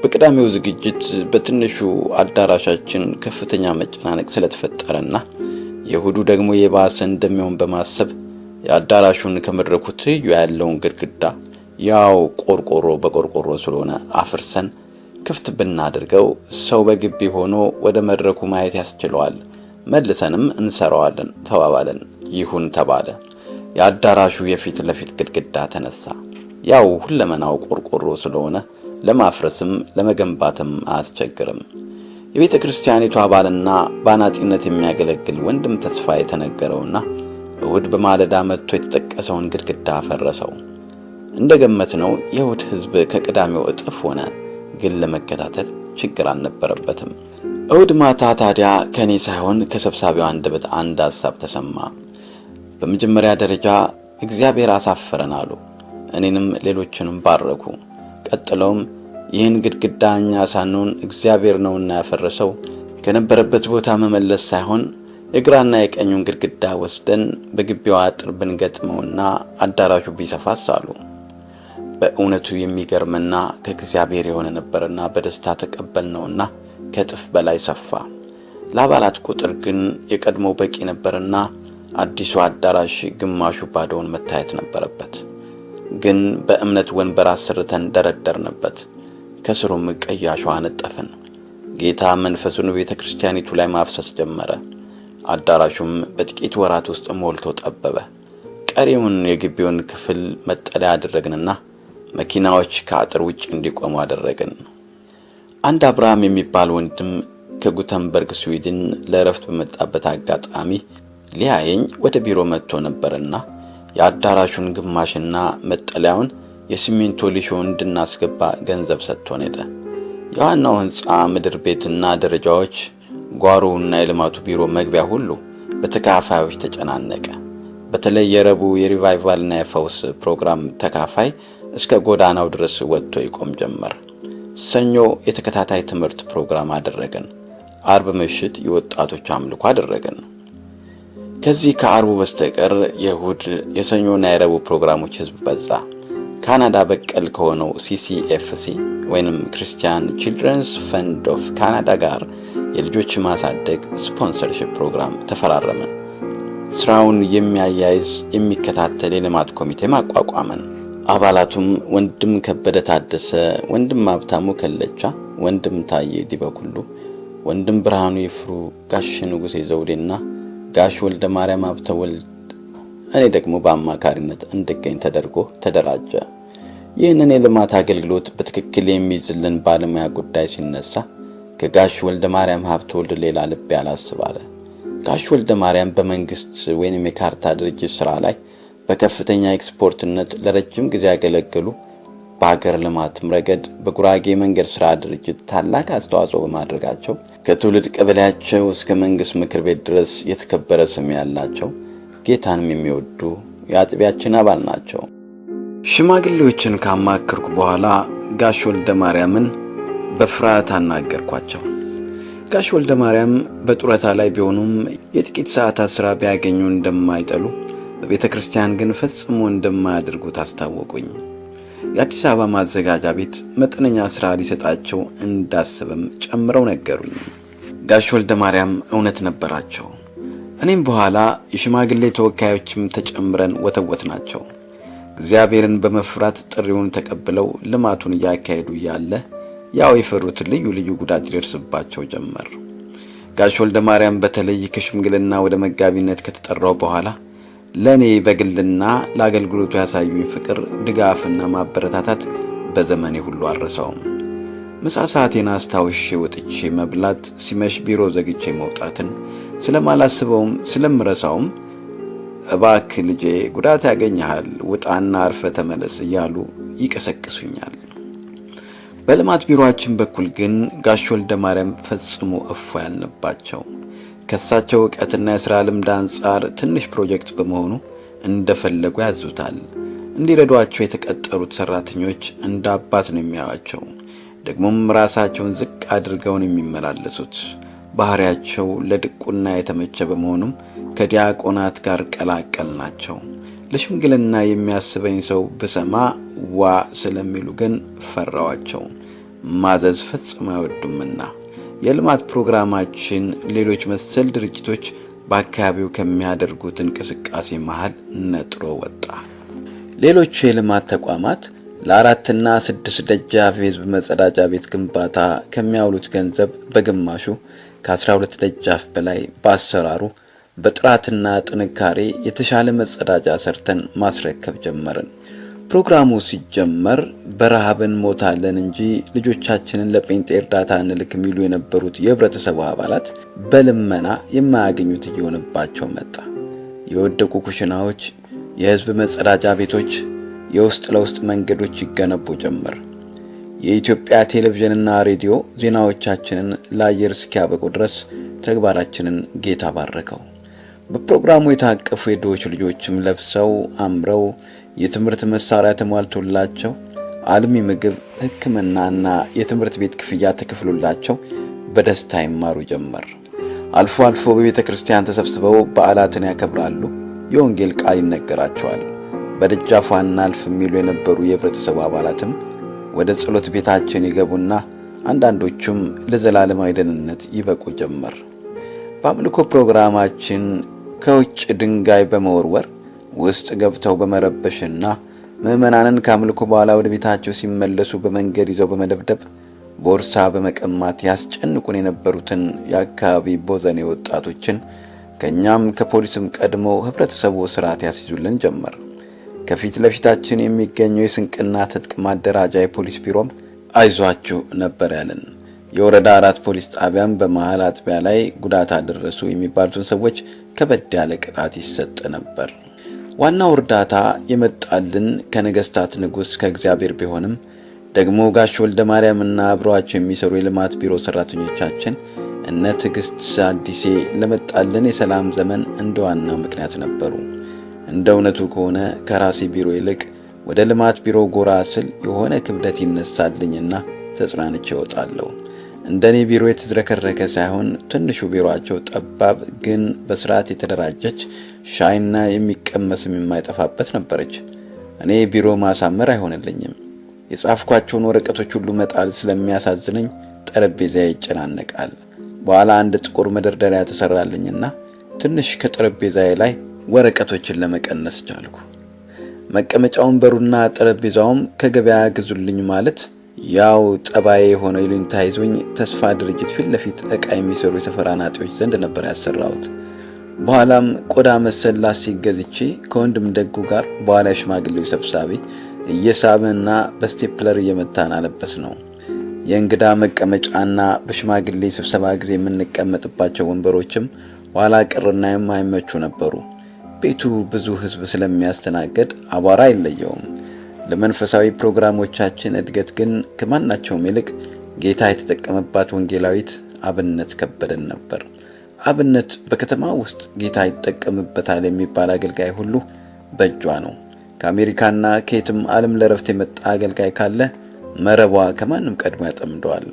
በቅዳሜው ዝግጅት በትንሹ አዳራሻችን ከፍተኛ መጨናነቅ ስለተፈጠረና የእሁዱ ደግሞ የባሰ እንደሚሆን በማሰብ የአዳራሹን ከመድረኩ ትይዩ ያለውን ግድግዳ ያው ቆርቆሮ በቆርቆሮ ስለሆነ አፍርሰን ክፍት ብናደርገው ሰው በግቢ ሆኖ ወደ መድረኩ ማየት ያስችለዋል፣ መልሰንም እንሰራዋለን ተባባለን። ይሁን ተባለ። የአዳራሹ የፊት ለፊት ግድግዳ ተነሳ። ያው ሁለመናው ቆርቆሮ ስለሆነ ለማፍረስም ለመገንባትም አያስቸግርም። የቤተ ክርስቲያኒቱ አባልና በአናጺነት የሚያገለግል ወንድም ተስፋ የተነገረውና እሁድ በማለዳ መጥቶ የተጠቀሰውን ግድግዳ ፈረሰው። እንደገመትነው የእሁድ ሕዝብ ከቅዳሜው እጥፍ ሆነ፣ ግን ለመከታተል ችግር አልነበረበትም። እሁድ ማታ ታዲያ ከኔ ሳይሆን ከሰብሳቢው አንደበት አንድ ሐሳብ ተሰማ። በመጀመሪያ ደረጃ እግዚአብሔር አሳፈረን አሉ። እኔንም ሌሎችንም ባረኩ። ቀጥለውም ይህን ግድግዳ እኛ ሳንሆን እግዚአብሔር ነውና ያፈረሰው፣ ከነበረበት ቦታ መመለስ ሳይሆን የግራና የቀኙን ግድግዳ ወስደን በግቢው አጥር ብንገጥመውና አዳራሹ ቢሰፋስ አሉ። በእውነቱ የሚገርምና ከእግዚአብሔር የሆነ ነበርና በደስታ ተቀበልነውና ከጥፍ በላይ ሰፋ። ለአባላት ቁጥር ግን የቀድሞ በቂ ነበርና አዲሱ አዳራሽ ግማሹ ባዶውን መታየት ነበረበት። ግን በእምነት ወንበር አሰርተን ደረደርንበት፣ ከስሩም ቀይ አሸዋ ነጠፍን። ጌታ መንፈሱን ቤተ ክርስቲያኒቱ ላይ ማፍሰስ ጀመረ። አዳራሹም በጥቂት ወራት ውስጥ ሞልቶ ጠበበ። ቀሪውን የግቢውን ክፍል መጠለያ አደረግንና መኪናዎች ከአጥር ውጭ እንዲቆሙ አደረግን። አንድ አብርሃም የሚባል ወንድም ከጉተንበርግ ስዊድን ለእረፍት በመጣበት አጋጣሚ ሊያየኝ ወደ ቢሮ መጥቶ ነበርና የአዳራሹን ግማሽና መጠለያውን የሲሚንቶ ሊሾ እንድናስገባ ገንዘብ ሰጥቶን ሄደ። የዋናው ሕንጻ ምድር ቤትና ደረጃዎች፣ ጓሮውና የልማቱ ቢሮ መግቢያ ሁሉ በተካፋዮች ተጨናነቀ። በተለይ የረቡዕ የሪቫይቫልና የፈውስ ፕሮግራም ተካፋይ እስከ ጎዳናው ድረስ ወጥቶ ይቆም ጀመር። ሰኞ የተከታታይ ትምህርት ፕሮግራም አደረገን። አርብ ምሽት የወጣቶች አምልኮ አደረገን። ከዚህ ከአርቡ በስተቀር የእሁድ የሰኞና የረቡዕ ፕሮግራሞች ህዝብ በዛ። ካናዳ በቀል ከሆነው CCFC ወይንም ክርስቲያን ቺልድረንስ ፈንድ ኦፍ ካናዳ ጋር የልጆች ማሳደግ ስፖንሰርሺፕ ፕሮግራም ተፈራረመን። ስራውን የሚያያይዝ የሚከታተል የልማት ኮሚቴ ማቋቋመን። አባላቱም ወንድም ከበደ ታደሰ፣ ወንድም ሀብታሙ ከለቻ፣ ወንድም ታዬ ዲበኩሉ፣ ወንድም ብርሃኑ ይፍሩ፣ ጋሽ ንጉሴ ዘውዴና ጋሽ ወልደ ማርያም ሀብተወልድ፣ እኔ ደግሞ በአማካሪነት እንድገኝ ተደርጎ ተደራጀ። ይህንን የልማት አገልግሎት በትክክል የሚይዝልን ባለሙያ ጉዳይ ሲነሳ ከጋሽ ወልደ ማርያም ሀብተወልድ ሌላ ልብ ያላስባለ። ጋሽ ወልደ ማርያም በመንግስት ወይንም የካርታ ድርጅት ስራ ላይ በከፍተኛ ኤክስፖርትነት ለረጅም ጊዜ ያገለገሉ፣ በሀገር ልማትም ረገድ በጉራጌ መንገድ ስራ ድርጅት ታላቅ አስተዋጽኦ በማድረጋቸው ከትውልድ ቀበሌያቸው እስከ መንግስት ምክር ቤት ድረስ የተከበረ ስም ያላቸው፣ ጌታንም የሚወዱ የአጥቢያችን አባል ናቸው። ሽማግሌዎችን ካማከርኩ በኋላ ጋሽ ወልደ ማርያምን በፍርሃት አናገርኳቸው። ጋሽ ወልደ ማርያም በጡረታ ላይ ቢሆኑም የጥቂት ሰዓታት ስራ ቢያገኙ እንደማይጠሉ፣ በቤተ ክርስቲያን ግን ፈጽሞ እንደማያደርጉት አስታወቁኝ። የአዲስ አበባ ማዘጋጃ ቤት መጠነኛ ስራ ሊሰጣቸው እንዳሰበም ጨምረው ነገሩኝ። ጋሽ ወልደ ማርያም እውነት ነበራቸው። እኔም በኋላ የሽማግሌ ተወካዮችም ተጨምረን ወተወት ናቸው። እግዚአብሔርን በመፍራት ጥሪውን ተቀብለው ልማቱን እያካሄዱ እያለ ያው የፈሩት ልዩ ልዩ ጉዳት ሊደርስባቸው ጀመር። ጋሽ ወልደ ማርያም በተለይ ከሽምግልና ወደ መጋቢነት ከተጠራው በኋላ ለኔ በግልና ለአገልግሎቱ ያሳዩኝ ፍቅር፣ ድጋፍና ማበረታታት በዘመኔ ሁሉ አልረሳውም። ምሳ ሰዓቴን አስታውሼ ወጥቼ መብላት፣ ሲመሽ ቢሮ ዘግቼ መውጣትን ስለማላስበውም ስለምረሳውም እባክህ ልጄ ጉዳት ያገኘሃል፣ ውጣና አርፈ ተመለስ እያሉ ይቀሰቅሱኛል። በልማት ቢሮአችን በኩል ግን ጋሽ ወልደ ማርያም ፈጽሞ እፎ ያልነባቸው፣ ከሳቸው ዕውቀትና የሥራ ልምድ አንጻር ትንሽ ፕሮጀክት በመሆኑ እንደፈለጉ ያዙታል። እንዲረዷቸው የተቀጠሩት ሰራተኞች እንደ አባት ነው የሚያዩአቸው። ደግሞም ራሳቸውን ዝቅ አድርገው ነው የሚመላለሱት። ባህሪያቸው ለድቁና የተመቸ በመሆኑም ከዲያቆናት ጋር ቀላቀል ናቸው። ለሽምግልና የሚያስበኝ ሰው ብሰማ ዋ ስለሚሉ ግን ፈራዋቸው። ማዘዝ ፈጽሞ አይወዱምና የልማት ፕሮግራማችን ሌሎች መሰል ድርጅቶች በአካባቢው ከሚያደርጉት እንቅስቃሴ መሃል ነጥሮ ወጣ። ሌሎች የልማት ተቋማት ለ4 እና 6 ደጃፍ የህዝብ መጸዳጃ ቤት ግንባታ ከሚያውሉት ገንዘብ በግማሹ ከ12 ደጃፍ በላይ በአሰራሩ በጥራትና ጥንካሬ የተሻለ መጸዳጃ ሰርተን ማስረከብ ጀመርን። ፕሮግራሙ ሲጀመር በረሃብን ሞታለን እንጂ ልጆቻችንን ለጴንጤ እርዳታ እንልክ የሚሉ የነበሩት የህብረተሰቡ አባላት በልመና የማያገኙት እየሆነባቸው መጣ። የወደቁ ኩሽናዎች፣ የህዝብ መጸዳጃ ቤቶች፣ የውስጥ ለውስጥ መንገዶች ይገነቡ ጀመር። የኢትዮጵያ ቴሌቪዥንና ሬዲዮ ዜናዎቻችንን ለአየር እስኪያበቁ ድረስ ተግባራችንን ጌታ ባረከው። በፕሮግራሙ የታቀፉ የድሆች ልጆችም ለብሰው አምረው የትምህርት መሳሪያ ተሟልቶላቸው አልሚ ምግብ፣ ሕክምናና የትምህርት ቤት ክፍያ ተከፍሎላቸው በደስታ ይማሩ ጀመር። አልፎ አልፎ በቤተ ክርስቲያን ተሰብስበው በዓላትን ያከብራሉ። የወንጌል ቃል ይነገራቸዋል። በደጃፉ አናልፍ የሚሉ የነበሩ የህብረተሰቡ አባላትም ወደ ጸሎት ቤታችን ይገቡና አንዳንዶቹም ለዘላለማዊ ደህንነት ይበቁ ጀመር። በአምልኮ ፕሮግራማችን ከውጭ ድንጋይ በመወርወር ውስጥ ገብተው በመረበሽና ምዕመናንን ከአምልኮ በኋላ ወደ ቤታቸው ሲመለሱ በመንገድ ይዘው በመደብደብ ቦርሳ በመቀማት ያስጨንቁን የነበሩትን የአካባቢ ቦዘኔ ወጣቶችን ከኛም ከፖሊስም ቀድሞ ህብረተሰቡ ስርዓት ያስይዙልን ጀመር። ከፊት ለፊታችን የሚገኘው የስንቅና ትጥቅ ማደራጃ የፖሊስ ቢሮም አይዟችሁ ነበር ያለን። የወረዳ 4 ፖሊስ ጣቢያም በመሃል አጥቢያ ላይ ጉዳት አደረሱ የሚባሉትን ሰዎች ከበድ ያለ ቅጣት ይሰጥ ነበር። ዋናው እርዳታ የመጣልን ከነገስታት ንጉስ ከእግዚአብሔር ቢሆንም ደግሞ ጋሽ ወልደ ማርያምና አብረዋቸው የሚሰሩ የልማት ቢሮ ሰራተኞቻችን እነ ትዕግስት አዲሴ ለመጣልን የሰላም ዘመን እንደ ዋና ምክንያት ነበሩ። እንደ እውነቱ ከሆነ ከራሴ ቢሮ ይልቅ ወደ ልማት ቢሮ ጎራ ስል የሆነ ክብደት ይነሳልኝና ተጽናንቼ እወጣለሁ። እንደኔ ቢሮ የተዝረከረከ ሳይሆን ትንሹ ቢሮአቸው ጠባብ ግን በስርዓት የተደራጀች ሻይና የሚቀመስም የማይጠፋበት ነበረች። እኔ ቢሮ ማሳመር አይሆንልኝም። የጻፍኳቸውን ወረቀቶች ሁሉ መጣል ስለሚያሳዝነኝ ጠረጴዛ ይጨናነቃል። በኋላ አንድ ጥቁር መደርደሪያ ተሰራልኝና ትንሽ ከጠረጴዛዬ ላይ ወረቀቶችን ለመቀነስ ቻልኩ። መቀመጫው ወንበሩና ጠረጴዛውም ከገበያ ግዙልኝ ማለት ያው ጠባዬ ሆኖ ይሉኝታ ይዞኝ ተስፋ ድርጅት ፊት ለፊት ዕቃ የሚሰሩ የሰፈራ ናጤዎች ዘንድ ነበር ያሰራሁት። በኋላም ቆዳ መሰል ላስቲክ ገዝቼ ከወንድም ደጉ ጋር በኋላ ሽማግሌው ሰብሳቢ እየሳብንና በስቴፕለር እየመታን አለበስ ነው። የእንግዳ መቀመጫና በሽማግሌ ስብሰባ ጊዜ የምንቀመጥባቸው ወንበሮችም ኋላ ቀርና የማይመቹ ነበሩ። ቤቱ ብዙ ህዝብ ስለሚያስተናግድ አቧራ አይለየውም። ለመንፈሳዊ ፕሮግራሞቻችን እድገት ግን ከማናቸውም ይልቅ ጌታ የተጠቀመባት ወንጌላዊት አብነት ከበደን ነበር። አብነት በከተማ ውስጥ ጌታ ይጠቀምበታል የሚባል አገልጋይ ሁሉ በእጇ ነው። ከአሜሪካና ከየትም ዓለም ለረፍት የመጣ አገልጋይ ካለ መረቧ ከማንም ቀድሞ ያጠምደዋል።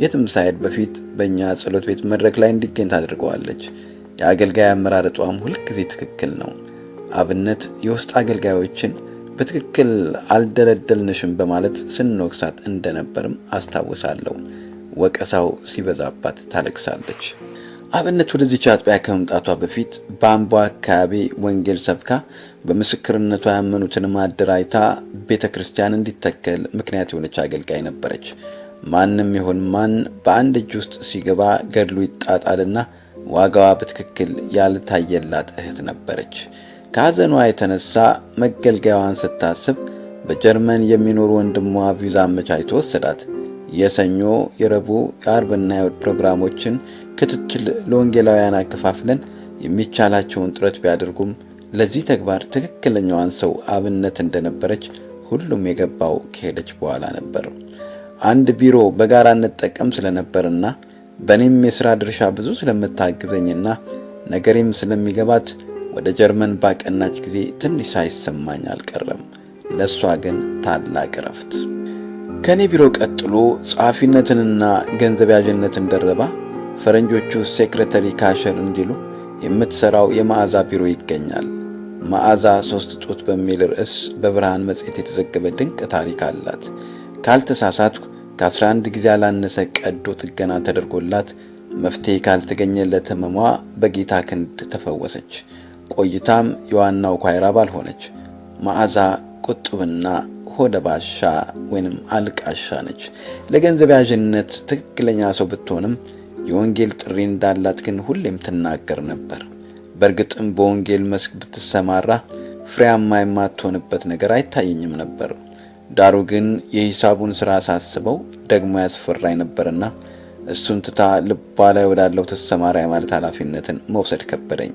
የትም ሳይሄድ በፊት በእኛ ጸሎት ቤት መድረክ ላይ እንዲገኝ ታደርገዋለች። የአገልጋይ አመራረጧም ሁልጊዜ ትክክል ነው። አብነት የውስጥ አገልጋዮችን በትክክል አልደለደልንሽም በማለት ስንወቅሳት እንደነበርም አስታውሳለሁ። ወቀሳው ሲበዛባት ታለቅሳለች። አብነት ወደዚች አጥቢያ ከመምጣቷ በፊት በአምቦ አካባቢ ወንጌል ሰብካ በምስክርነቷ ያመኑትን ማደራጅታ ቤተ ክርስቲያን እንዲተከል ምክንያት የሆነች አገልጋይ ነበረች። ማንም ይሁን ማን በአንድ እጅ ውስጥ ሲገባ ገድሉ ይጣጣልና ዋጋዋ በትክክል ያልታየላት እህት ነበረች። ከሐዘኗ የተነሳ መገልገያዋን ስታስብ በጀርመን የሚኖሩ ወንድሟ ቪዛ አመቻችቶ ወሰዳት። የሰኞ፣ የረቡዕ፣ የአርብና የእሁድ ፕሮግራሞችን ክትትል ለወንጌላውያን አከፋፍለን የሚቻላቸውን ጥረት ቢያደርጉም ለዚህ ተግባር ትክክለኛዋን ሰው አብነት እንደነበረች ሁሉም የገባው ከሄደች በኋላ ነበር። አንድ ቢሮ በጋራ እንጠቀም ስለነበርና በእኔም የሥራ ድርሻ ብዙ ስለምታግዘኝና ነገሬም ስለሚገባት ወደ ጀርመን ባቀናች ጊዜ ትንሽ ሳይሰማኝ አልቀረም። ለሷ ግን ታላቅ እረፍት። ከኔ ቢሮ ቀጥሎ ጸሐፊነትንና ገንዘብ ያዥነትን ደረባ ፈረንጆቹ ሴክሬታሪ ካሸር እንዲሉ የምትሰራው የመዓዛ ቢሮ ይገኛል። መዓዛ 3 ጡት በሚል ርዕስ በብርሃን መጽሔት የተዘገበ ድንቅ ታሪክ አላት። ካልተሳሳትኩ ከ11 ጊዜ ያላነሰ ቀዶ ጥገና ተደርጎላት መፍትሄ ካልተገኘለት ህመሟ በጌታ ክንድ ተፈወሰች። ቆይታም የዋናው ኳይር አባል ሆነች። መዓዛ ቁጥብና ሆደ ባሻ ወይንም አልቃሻ ነች። ለገንዘብ ያዥነት ትክክለኛ ሰው ብትሆንም የወንጌል ጥሪ እንዳላት ግን ሁሌም ትናገር ነበር። በእርግጥም በወንጌል መስክ ብትሰማራ ፍሬያማ የማትሆንበት ነገር አይታየኝም ነበር። ዳሩ ግን የሂሳቡን ስራ ሳስበው ደግሞ ያስፈራኝ ነበርና እሱን ትታ ልቧ ላይ ወዳለው ተሰማራ ማለት ኃላፊነትን መውሰድ ከበደኝ።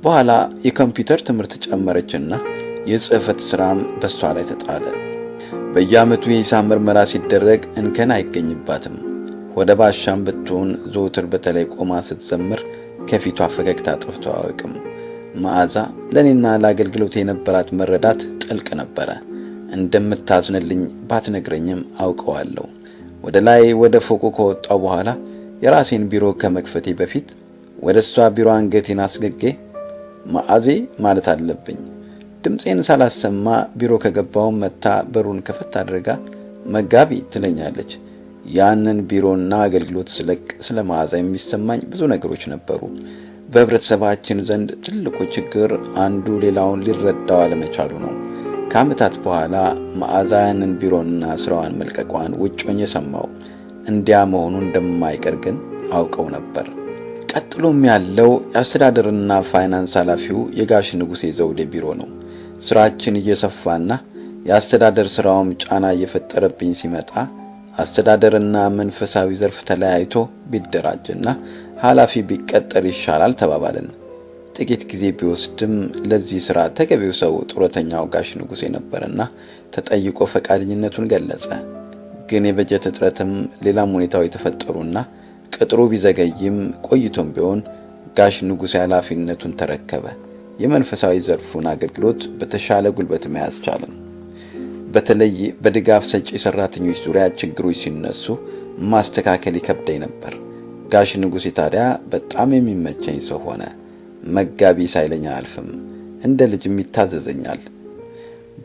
በኋላ የኮምፒውተር ትምህርት ጨመረችና የጽህፈት ስራም በሷ ላይ ተጣለ። በየዓመቱ የሂሳብ ምርመራ ሲደረግ እንከን አይገኝባትም። ወደ ባሻም ብትሆን ዘውትር በተለይ ቆማ ስትዘምር ከፊቷ ፈገግታ ጠፍቶ አያውቅም። መዓዛ ለኔና ለአገልግሎት የነበራት መረዳት ጥልቅ ነበረ። እንደምታዝንልኝ ባትነግረኝም አውቀዋለሁ። ወደ ላይ ወደ ፎቁ ከወጣው በኋላ የራሴን ቢሮ ከመክፈቴ በፊት ወደ እሷ ቢሮ አንገቴን አስገጌ መዓዜ ማለት አለብኝ። ድምፄን ሳላሰማ ቢሮ ከገባው መታ በሩን ከፈት አድርጋ መጋቢ ትለኛለች። ያንን ቢሮና አገልግሎት ስለቅ ስለ መዓዛ የሚሰማኝ ብዙ ነገሮች ነበሩ። በህብረተሰባችን ዘንድ ትልቁ ችግር አንዱ ሌላውን ሊረዳው አለመቻሉ ነው። ከዓመታት በኋላ መዓዛ ያንን ቢሮና ስራዋን መልቀቋን ውጭ ሆኜ ሰማሁ። እንዲያ መሆኑ እንደማይቀር ግን አውቀው ነበር። ቀጥሎም ያለው የአስተዳደርና ፋይናንስ ኃላፊው የጋሽ ንጉሴ ዘውዴ ቢሮ ነው። ስራችን እየሰፋና የአስተዳደር ስራውም ጫና እየፈጠረብኝ ሲመጣ አስተዳደርና መንፈሳዊ ዘርፍ ተለያይቶ ቢደራጅና ኃላፊ ቢቀጠር ይሻላል ተባባልን። ጥቂት ጊዜ ቢወስድም ለዚህ ስራ ተገቢው ሰው ጡረተኛው ጋሽ ንጉሴ ነበርና ተጠይቆ ፈቃደኝነቱን ገለጸ። ግን የበጀት እጥረትም ሌላም ሁኔታው የተፈጠሩና ቅጥሩ ቢዘገይም ቆይቶም ቢሆን ጋሽ ንጉሴ ኃላፊነቱን ተረከበ። የመንፈሳዊ ዘርፉን አገልግሎት በተሻለ ጉልበት መያዝ ቻለ። በተለይ በድጋፍ ሰጪ ሰራተኞች ዙሪያ ችግሮች ሲነሱ ማስተካከል ይከብደኝ ነበር። ጋሽ ንጉሴ ታዲያ በጣም የሚመቸኝ ሰው ሆነ። መጋቢ ሳይለኝ አልፍም፣ እንደ ልጅም ይታዘዘኛል።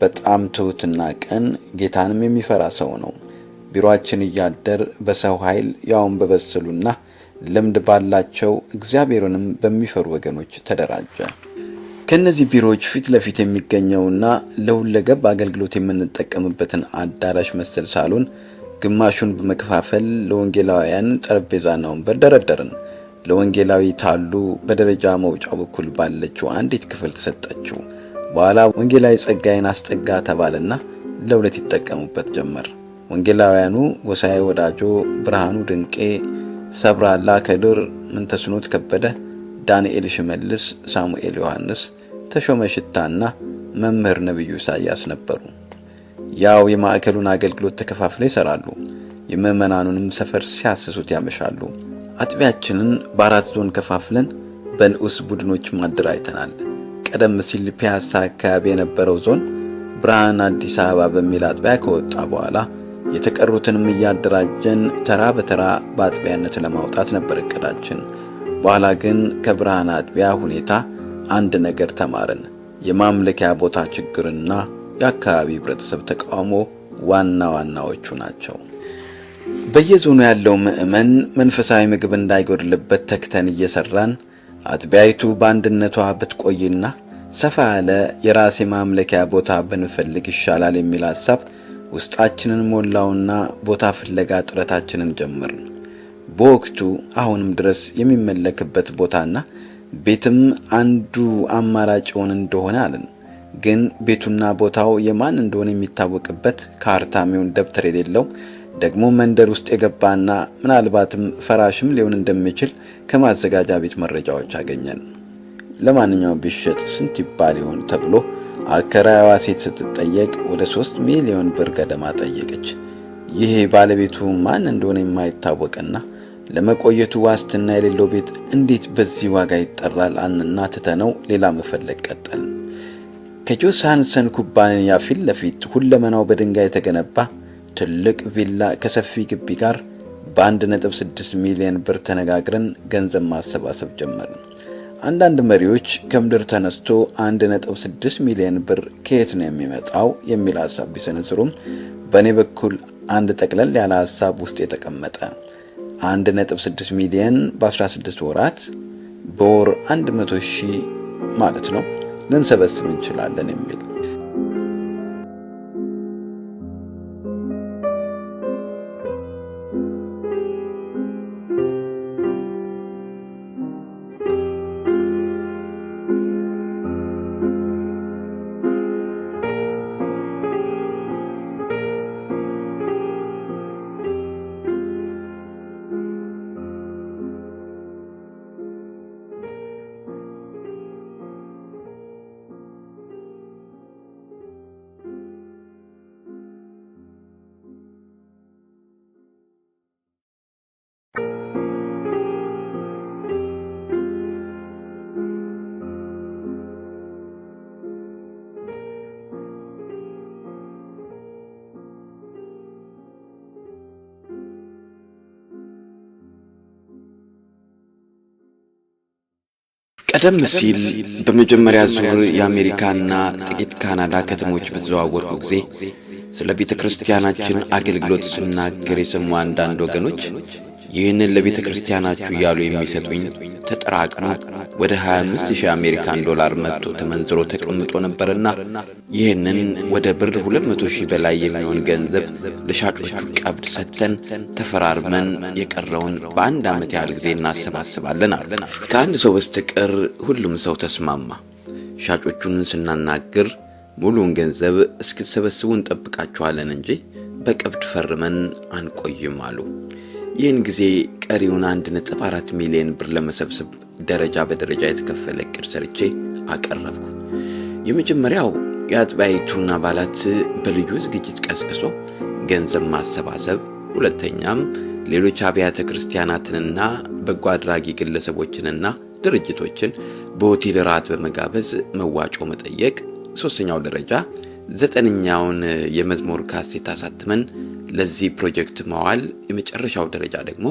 በጣም ትሁትና ቀን ጌታንም የሚፈራ ሰው ነው። ቢሮአችን እያደር በሰው ኃይል ያውም በበሰሉና ልምድ ባላቸው እግዚአብሔርንም በሚፈሩ ወገኖች ተደራጀ። ከነዚህ ቢሮዎች ፊት ለፊት የሚገኘውና ለሁለገብ አገልግሎት የምንጠቀምበትን አዳራሽ መሰል ሳሎን ግማሹን በመከፋፈል ለወንጌላውያን ጠረጴዛና ወንበር ደረደርን። ለወንጌላዊ ታሉ በደረጃ መውጫው በኩል ባለችው አንዲት ክፍል ተሰጠችው። በኋላ ወንጌላዊ ጸጋዬን አስጠጋ ተባለና ለሁለት ይጠቀሙበት ጀመር። ወንጌላውያኑ ጎሳዬ ወዳጆ፣ ብርሃኑ ድንቄ፣ ሰብራላ ከድር፣ ምንተስኖት ከበደ፣ ዳንኤል ሽመልስ፣ ሳሙኤል ዮሐንስ፣ ተሾመ ሽታና መምህር ነብዩ ኢሳያስ ነበሩ። ያው የማዕከሉን አገልግሎት ተከፋፍለው ይሰራሉ። የምዕመናኑንም ሰፈር ሲያስሱት ያመሻሉ። አጥቢያችንን በአራት ዞን ከፋፍለን በንዑስ ቡድኖች ማደራጅተናል። ቀደም ሲል ፒያሳ አካባቢ የነበረው ዞን ብርሃን አዲስ አበባ በሚል አጥቢያ ከወጣ በኋላ የተቀሩትንም እያደራጀን ተራ በተራ በአጥቢያነት ለማውጣት ነበር እቅዳችን። በኋላ ግን ከብርሃን አጥቢያ ሁኔታ አንድ ነገር ተማርን። የማምለኪያ ቦታ ችግርና የአካባቢ ህብረተሰብ ተቃውሞ ዋና ዋናዎቹ ናቸው። በየዞኑ ያለው ምዕመን መንፈሳዊ ምግብ እንዳይጎድልበት ተክተን እየሰራን አጥቢያይቱ በአንድነቷ ብትቆይና ሰፋ ያለ የራሴ ማምለኪያ ቦታ ብንፈልግ ይሻላል የሚል ሐሳብ ውስጣችንን ሞላውና ቦታ ፍለጋ ጥረታችንን ጀመርን። በወቅቱ አሁንም ድረስ የሚመለክበት ቦታና ቤትም አንዱ አማራጭ ሆነ እንደሆነ አለን። ግን ቤቱና ቦታው የማን እንደሆነ የሚታወቅበት ካርታሚውን ደብተር የሌለው ደግሞ መንደር ውስጥ የገባና ምናልባትም ፈራሽም ሊሆን እንደሚችል ከማዘጋጃ ቤት መረጃዎች አገኘን። ለማንኛውም ቢሸጥ ስንት ይባል ይሆን ተብሎ አከራይዋ ሴት ስትጠየቅ ወደ 3 ሚሊዮን ብር ገደማ ጠየቀች። ይሄ ባለቤቱ ማን እንደሆነ የማይታወቅና ለመቆየቱ ዋስትና የሌለው ቤት እንዴት በዚህ ዋጋ ይጠራል? አንና ትተነው ሌላ መፈለግ ቀጠልን። ከጆስ ሃንሰን ኩባንያ ፊት ለፊት ሁለመናው በድንጋይ የተገነባ ትልቅ ቪላ ከሰፊ ግቢ ጋር በ1.6 ሚሊዮን ብር ተነጋግረን ገንዘብ ማሰባሰብ ጀመርን። አንዳንድ መሪዎች ከምድር ተነስቶ 1.6 ሚሊዮን ብር ከየት ነው የሚመጣው የሚል ሐሳብ ቢሰነዝሩም በእኔ በኩል አንድ ጠቅለል ያለ ሐሳብ ውስጥ የተቀመጠ 1.6 ሚሊዮን በ16 ወራት በወር 100,000 ማለት ነው ልንሰበስብ እንችላለን የሚል ቀደም ሲል በመጀመሪያ ዙር የአሜሪካና ጥቂት ካናዳ ከተሞች በተዘዋወርኩ ጊዜ ስለ ቤተክርስቲያናችን አገልግሎት ስናገር የሰሙ አንዳንድ ወገኖች ይህንን ለቤተክርስቲያናችሁ ያሉ የሚሰጡኝ ተጠራቅሞ ወደ 25000 አሜሪካን ዶላር መጥቶ ተመንዝሮ ተቀምጦ ነበርና ይህንን ወደ ብር 200,000 በላይ የሚሆን ገንዘብ ለሻጮቹ ቀብድ ሰጥተን ተፈራርመን የቀረውን በአንድ ዓመት ያህል ጊዜ እናሰባስባለን አለ። ከአንድ ሰው በስተቀር ሁሉም ሰው ተስማማ። ሻጮቹን ስናናግር ሙሉን ገንዘብ እስክትሰበስቡ እንጠብቃችኋለን እንጂ በቀብድ ፈርመን አንቆይም አሉ። ይህን ጊዜ ቀሪውን 1.4 ሚሊዮን ብር ለመሰብሰብ ደረጃ በደረጃ የተከፈለ እቅድ ሰርቼ አቀረብኩ። የመጀመሪያው የአጥቢያይቱን አባላት በልዩ ዝግጅት ቀስቅሶ ገንዘብ ማሰባሰብ፣ ሁለተኛም ሌሎች አብያተ ክርስቲያናትንና በጎ አድራጊ ግለሰቦችንና ድርጅቶችን በሆቴል ራት በመጋበዝ መዋጮ መጠየቅ፣ ሶስተኛው ደረጃ 9ኛውን የመዝሙር ካሴት አሳትመን ለዚህ ፕሮጀክት መዋል፣ የመጨረሻው ደረጃ ደግሞ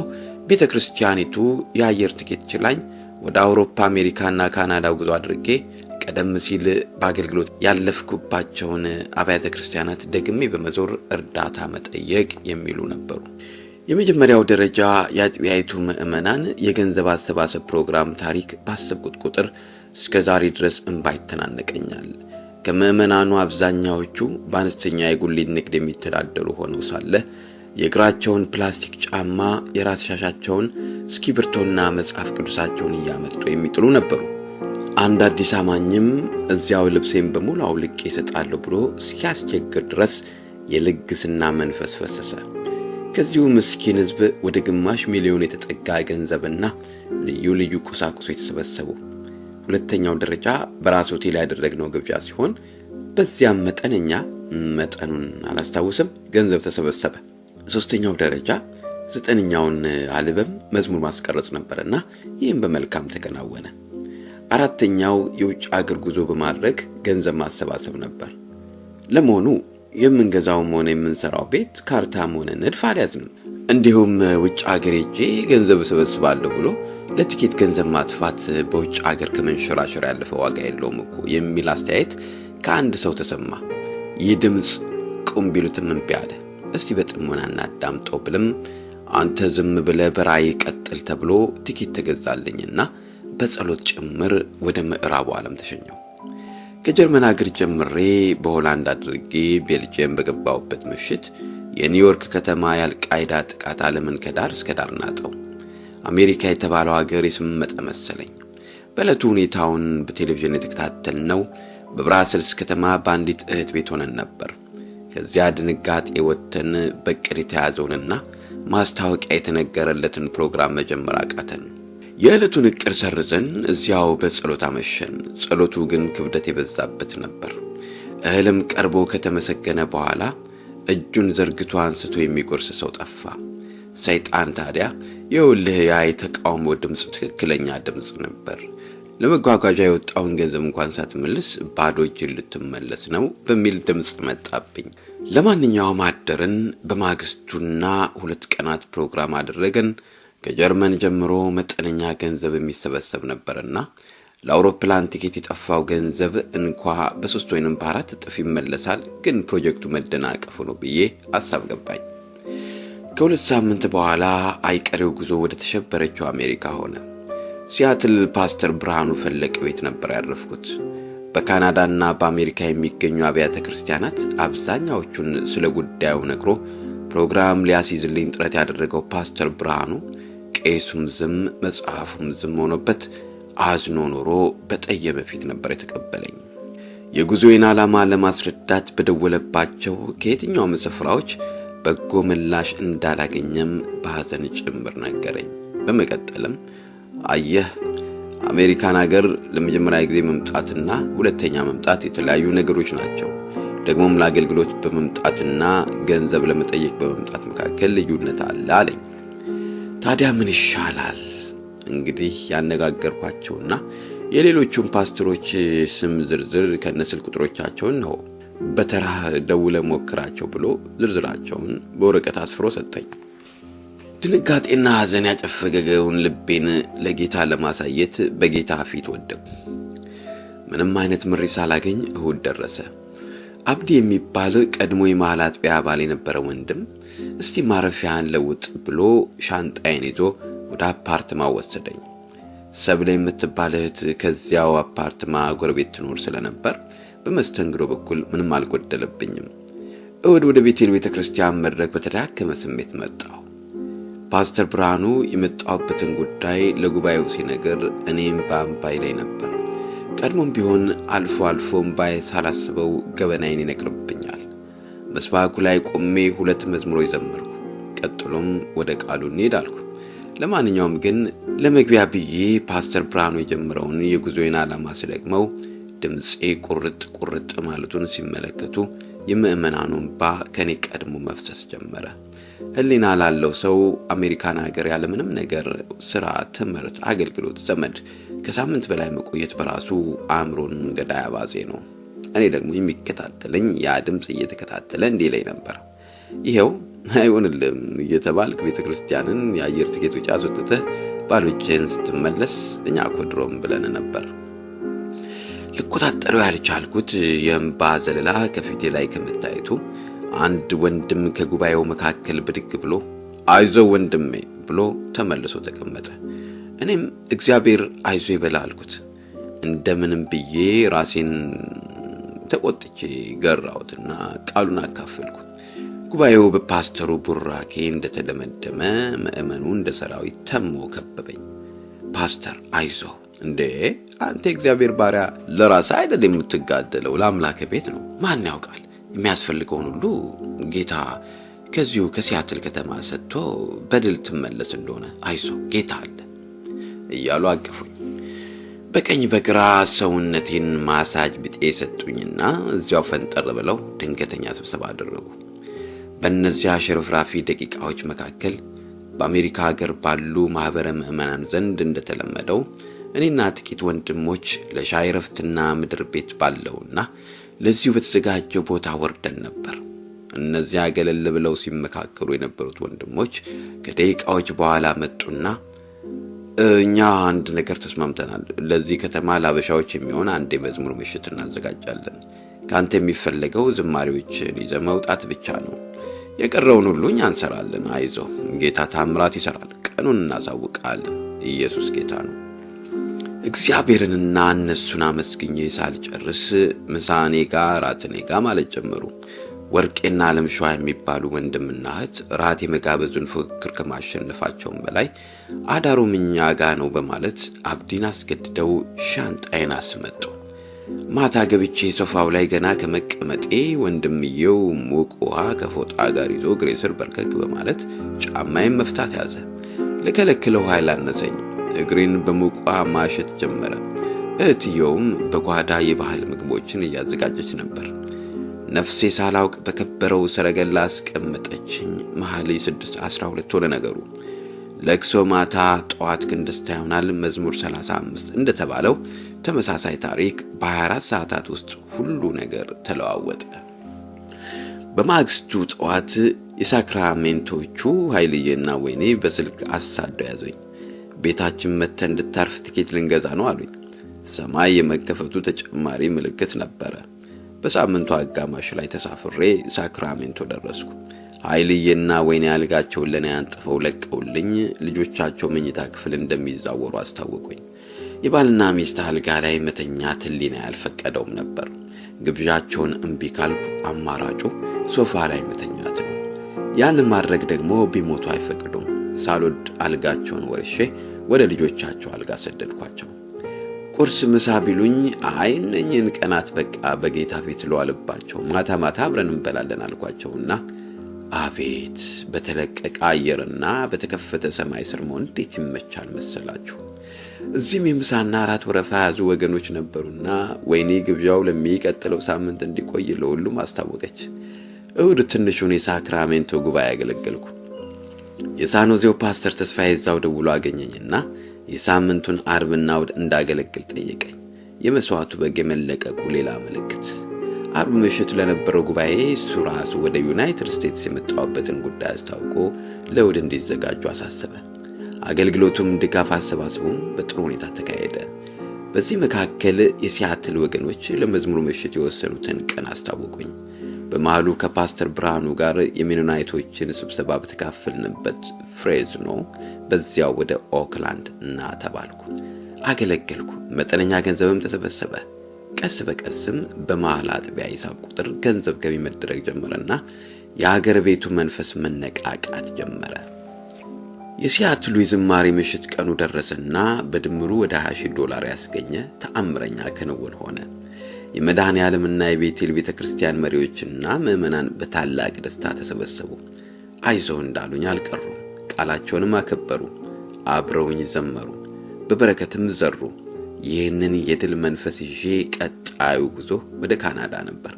ቤተክርስቲያኒቱ የአየር ትኬት ችላኝ ወደ አውሮፓ፣ አሜሪካና ካናዳ ጉዞ አድርጌ ቀደም ሲል በአገልግሎት ያለፍኩባቸውን አብያተ ክርስቲያናት ደግሜ በመዞር እርዳታ መጠየቅ የሚሉ ነበሩ። የመጀመሪያው ደረጃ የአጥቢያይቱ ምዕመናን የገንዘብ አሰባሰብ ፕሮግራም ታሪክ ባሰብኩት ቁጥር እስከ ዛሬ ድረስ እንባ ይተናነቀኛል። ከምዕመናኑ አብዛኛዎቹ በአነስተኛ የጉሊት ንግድ የሚተዳደሩ ሆነው ሳለ የእግራቸውን ፕላስቲክ ጫማ፣ የራስ ሻሻቸውን፣ እስክሪብቶና መጽሐፍ ቅዱሳቸውን እያመጡ የሚጥሉ ነበሩ። አንድ አዲስ አማኝም እዚያው ልብሴን በሙሉ አውልቄ እሰጣለሁ ብሎ ሲያስቸግር ድረስ የልግስና መንፈስ ፈሰሰ። ከዚሁ ምስኪን ሕዝብ ወደ ግማሽ ሚሊዮን የተጠጋ ገንዘብና ልዩ ልዩ ቁሳቁሶች የተሰበሰቡ። ሁለተኛው ደረጃ በራስ ሆቴል ያደረግነው ግብዣ ሲሆን በዚያም መጠኑን አላስታውስም ገንዘብ ተሰበሰበ። ሶስተኛው ደረጃ 9ኛውን አልበም መዝሙር ማስቀረጽ ነበርና ይህም በመልካም ተከናወነ። አራተኛው የውጭ አገር ጉዞ በማድረግ ገንዘብ ማሰባሰብ ነበር። ለመሆኑ የምንገዛውም ሆነ የምንሰራው ቤት ካርታም ሆነ ንድፍ አልያዝንም። እንዲሁም ውጭ አገር ሄጄ ገንዘብ ሰበስባለሁ ብሎ ለቲኬት ገንዘብ ማጥፋት በውጭ አገር ከመንሸራሸር ያለፈ ዋጋ የለውም እኮ የሚል አስተያየት ከአንድ ሰው ተሰማ። ይህ ድምጽ ቁም ቢሉትም እምቢ አለ። እስቲ በጥሞና እናዳምጠው ብለም አንተ ዝም ብለህ በራእይ ቀጥል ተብሎ ቲኬት ተገዛልኝና በጸሎት ጭምር ወደ ምዕራቡ ዓለም ተሸኘው። ከጀርመን አገር ጀምሬ በሆላንድ አድርጌ ቤልጂየም በገባሁበት ምሽት የኒውዮርክ ከተማ የአልቃይዳ ጥቃት ዓለምን ከዳር እስከ ዳር ናጠው። አሜሪካ የተባለው ሀገር የሰመጠ መሰለኝ። በዕለቱ ሁኔታውን በቴሌቪዥን የተከታተልነው በብራስልስ ከተማ በአንዲት እህት ቤት ሆነን ነበር። ከዚያ ድንጋጤ ወጥተን በቅድ የተያዘውንና ማስታወቂያ የተነገረለትን ፕሮግራም መጀመር አቃተን። የዕለቱን እቅድ ሰርዘን እዚያው በጸሎት አመሸን። ጸሎቱ ግን ክብደት የበዛበት ነበር። እህልም ቀርቦ ከተመሰገነ በኋላ እጁን ዘርግቶ አንስቶ የሚጎርስ ሰው ጠፋ። ሰይጣን ታዲያ የውልህ ያ የተቃውሞ ድምጽ ትክክለኛ ድምጽ ነበር። ለመጓጓዣ የወጣውን ገንዘብ እንኳን ሳትመልስ ባዶ እጅን ልትመለስ ነው በሚል ድምጽ መጣብኝ። ለማንኛውም አደርን። በማግስቱና 2 ቀናት ፕሮግራም አደረገን። ከጀርመን ጀምሮ መጠነኛ ገንዘብ የሚሰበሰብ ነበርና ለአውሮፕላን ቲኬት የጠፋው ገንዘብ እንኳ በ3 ወይም በ4 እጥፍ ይመለሳል። ግን ፕሮጀክቱ መደናቀፉ ነው ብዬ አሳብ ገባኝ። ከ2 ሳምንት በኋላ አይቀሬው ጉዞ ወደ ተሸበረችው አሜሪካ ሆነ። ሲያትል ፓስተር ብርሃኑ ፈለቀ ቤት ነበር ያረፍኩት። በካናዳና በአሜሪካ የሚገኙ አብያተ ክርስቲያናት አብዛኛዎቹን ስለ ጉዳዩ ነግሮ ፕሮግራም ሊያስይዝልኝ ጥረት ያደረገው ፓስተር ብርሃኑ ቄሱም ዝም መጽሐፉም ዝም ሆኖበት አዝኖ ኖሮ በጠየመ ፊት ነበር የተቀበለኝ። የጉዞዬን ዓላማ ለማስረዳት በደወለባቸው ከየትኛውም ስፍራዎች በጎ ምላሽ እንዳላገኘም በሐዘን ጭምር ነገረኝ። በመቀጠልም አየህ፣ አሜሪካን ሀገር ለመጀመሪያ ጊዜ መምጣትና ሁለተኛ መምጣት የተለያዩ ነገሮች ናቸው። ደግሞም ለአገልግሎት በመምጣትና ገንዘብ ለመጠየቅ በመምጣት መካከል ልዩነት አለ አለኝ። ታዲያ ምን ይሻላል? እንግዲህ ያነጋገርኳቸውና የሌሎቹም ፓስተሮች ስም ዝርዝር ከነስልክ ቁጥሮቻቸውን ነው። በተራ ደውለ ሞክራቸው ብሎ ዝርዝራቸውን በወረቀት አስፍሮ ሰጠኝ። ድንጋጤና ሐዘን ያጨፈገገውን ልቤን ለጌታ ለማሳየት በጌታ ፊት ወደቅኩ። ምንም አይነት ምሪት ሳላገኝ እሁድ ደረሰ። አብዲ የሚባል ቀድሞ የመሃል አጥቢያ አባል የነበረ ወንድም እስቲ ማረፊያን ለውጥ ብሎ ሻንጣዬን ይዞ ወደ አፓርትማ ወሰደኝ። ሰብለ የምትባል እህት ከዚያው አፓርትማ ጎረቤት ትኖር ስለነበር በመስተንግዶ በኩል ምንም አልጎደለብኝም። እሁድ ወደ ቤቴል ቤተክርስቲያን መድረክ በተዳከመ ስሜት መጣሁ። ፓስተር ብርሃኑ የመጣሁበትን ጉዳይ ለጉባኤው ሲነገር እኔም በአምባይ ላይ ነበር። ቀድሞም ቢሆን አልፎ አልፎ እምባዬ ሳላስበው ገበናዬን ይነቅርብኛል። መስባኩ ላይ ቆሜ 2 መዝሙሮች ዘመርኩ። ቀጥሎም ወደ ቃሉ እንሄድ አልኩ። ለማንኛውም ግን ለመግቢያ ብዬ ፓስተር ብርሃኑ የጀመረውን የጉዞዬን ዓላማ ሲደግመው ድምጼ ቁርጥ ማለቱን ሲመለከቱ የምእመናኑ እንባ ከኔ ቀድሞ መፍሰስ ጀመረ። ህሊና ላለው ሰው አሜሪካን ሀገር ያለ ምንም ነገር ስራ፣ ትምህርት፣ አገልግሎት፣ ዘመድ ከሳምንት በላይ መቆየት በራሱ አእምሮን ገዳይ አባዜ ነው። እኔ ደግሞ የሚከታተለኝ ያ ድምጽ እየተከታተለ እንዲህ ላይ ነበር፣ ይሄው አይሆንልም እየተባልክ ቤተክርስቲያንን የአየር ትኬት ውጪ አስወጥተህ ባሎችን ስትመለስ እኛ ኮድሮም ብለን ነበር። ልቆጣጠረው ያልቻልኩት የእንባ ዘለላ ከፊቴ ላይ ከመታየቱ አንድ ወንድም ከጉባኤው መካከል ብድግ ብሎ አይዞ ወንድሜ ብሎ ተመልሶ ተቀመጠ። እኔም እግዚአብሔር አይዞ ይበላ አልኩት። እንደምንም ብዬ ራሴን ተቆጥቼ ገራውትና ቃሉን አካፈልኩ። ጉባኤው በፓስተሩ ቡራኬ እንደተደመደመ ምእመኑ እንደ ሰራዊት ተሞ ከበበኝ። ፓስተር አይዞ እንዴ አንተ እግዚአብሔር ባሪያ ለራስ አይደል የምትጋደለው ለአምላክ ቤት ነው። ማን ያውቃል የሚያስፈልገውን ሁሉ ጌታ ከዚሁ ከሲያትል ከተማ ሰጥቶ በድል ትመለስ እንደሆነ አይዞ ጌታ አለ እያሉ አቀፉኝ። በቀኝ በግራ ሰውነቴን ማሳጅ ብጤ ሰጡኝና እዚያው ፈንጠር ብለው ድንገተኛ ስብሰባ አደረጉ። በእነዚያ ሽርፍራፊ ደቂቃዎች መካከል በአሜሪካ ሀገር ባሉ ማህበረ ምዕመናን ዘንድ እንደተለመደው እኔና ጥቂት ወንድሞች ለሻይ ረፍትና ምድር ቤት ባለውና ለዚሁ በተዘጋጀው ቦታ ወርደን ነበር። እነዚያ ገለል ብለው ሲመካከሩ የነበሩት ወንድሞች ከደቂቃዎች በኋላ መጡና እኛ አንድ ነገር ተስማምተናል። ለዚህ ከተማ ላበሻዎች የሚሆን አንድ የመዝሙር ምሽት እናዘጋጃለን። ካንተ የሚፈልገው ዝማሬዎችን ይዘህ መውጣት ብቻ ነው። የቀረውን ሁሉ እኛ እንሰራለን። አይዞ ጌታ ታምራት ይሰራል። ቀኑን እናሳውቃለን። ኢየሱስ ጌታ ነው። እግዚአብሔርንና እነሱን አመስግኜ ሳልጨርስ ምሳኔ ጋር ራትኔ ጋር ማለት ጀመሩ። ወርቄና አለምሸዋ የሚባሉ ወንድምና እህት ራት የመጋበዙን ፉክክር ከማሸነፋቸውም በላይ አዳሩ እኛ ጋር ነው በማለት አብዲን አስገድደው ሻንጣዬን አስመጡ። ማታ ገብቼ ሶፋው ላይ ገና ከመቀመጤ ወንድምየው ሙቅ ውሃ ከፎጣ ጋር ይዞ እግሬ ስር በርከክ በማለት ጫማዬን መፍታት ያዘ። ልከለክለው ኃይል አነሰኝ። እግሬን በሙቅ ውሃ ማሸት ጀመረ። እህትየውም በጓዳ የባህል ምግቦችን እያዘጋጀች ነበር። ነፍሴ ሳላውቅ በከበረው ሰረገላ አስቀመጠችኝ። መኃልየ 6:12 ሆነ ነገሩ። ለቅሶ ማታ ጠዋት ግን ደስታ ይሆናል መዝሙር 35 እንደተባለው ተመሳሳይ ታሪክ በ24 ሰዓታት ውስጥ ሁሉ ነገር ተለዋወጠ። በማግስቱ ጠዋት የሳክራሜንቶቹ ኃይልዬና ወይኔ በስልክ አሳደው ያዙኝ። ቤታችን መተን እንድታርፍ ትኬት ልንገዛ ነው አሉኝ። ሰማይ የመከፈቱ ተጨማሪ ምልክት ነበረ። በሳምንቱ አጋማሽ ላይ ተሳፍሬ ሳክራሜንቶ ደረስኩ። ኃይልዬና ወይኔ አልጋቸውን ለኔ አንጥፈው ለቀውልኝ ልጆቻቸው መኝታ ክፍል እንደሚዛወሩ አስታወቁኝ። የባልና ሚስት አልጋ ላይ መተኛት ሕሊና ያልፈቀደውም ነበር። ግብዣቸውን እምቢ ካልኩ አማራጩ ሶፋ ላይ መተኛት ነው። ያን ማድረግ ደግሞ ቢሞቱ አይፈቅዱም። ሳልወድ አልጋቸውን ወርሼ ወደ ልጆቻቸው አልጋ ሰደድኳቸው። ቁርስ ምሳ ቢሉኝ እነኝህን ቀናት በቃ በጌታ ፊት ለዋልባቸው ማታ ማታ አብረን እንበላለን አልኳቸውና አቤት በተለቀቀ አየርና በተከፈተ ሰማይ ስር መሆን እንዴት ይመቻል መሰላችሁ። እዚህም የምሳና አራት ወረፋ ያዙ ወገኖች ነበሩና ወይኔ ግብዣው ለሚቀጥለው ሳምንት እንዲቆይ ለሁሉም አስታወቀች። እሁድ ትንሹን የሳክራሜንቶ ጉባኤ ያገለገልኩ። የሳኖዜው ፓስተር ተስፋዬ እዛው ደውሎ አገኘኝና የሳምንቱን አርብና እሁድ እንዳገለግል ጠየቀኝ። የመስዋዕቱ በግ የመለቀቁ ሌላ ምልክት። አርብ ምሽት ለነበረው ጉባኤ እሱ ራሱ ወደ ዩናይትድ ስቴትስ የመጣበትን ጉዳይ አስታውቆ ለእሁድ እንዲዘጋጁ አሳሰበ። አገልግሎቱም ድጋፍ አሰባስቦ በጥሩ ሁኔታ ተካሄደ። በዚህ መካከል የሲያትል ወገኖች ለመዝሙር ምሽት የወሰኑትን ቀን አስታወቁኝ። በመሃሉ ከፓስተር ብርሃኑ ጋር የሜኖናይቶችን ስብሰባ በተካፈልንበት ፍሬዝኖ በዚያው ወደ ኦክላንድ እና ተባልኩ። አገለገልኩ። መጠነኛ ገንዘብም ተሰበሰበ። ቀስ በቀስም በመሃል አጥቢያ ሂሳብ ቁጥር ገንዘብ ገቢ መደረግ ጀመረና የሀገር ቤቱ መንፈስ መነቃቃት ጀመረ። የሲያትሉ የዝማሬ ምሽት ቀኑ ደረሰና በድምሩ ወደ $20,000 ያስገኘ ተአምረኛ ክንውን ሆነ። የመድኃኔዓለምና የቤቴል ቤተክርስቲያን መሪዎችና ምዕመናን በታላቅ ደስታ ተሰበሰቡ። አይዞህ እንዳሉኝ አልቀሩም። ቃላቸውንም አከበሩ። አብረውኝ ዘመሩ፣ በበረከትም ዘሩ። ይህንን የድል መንፈስ ይዤ ቀጣዩ ጉዞ ወደ ካናዳ ነበር።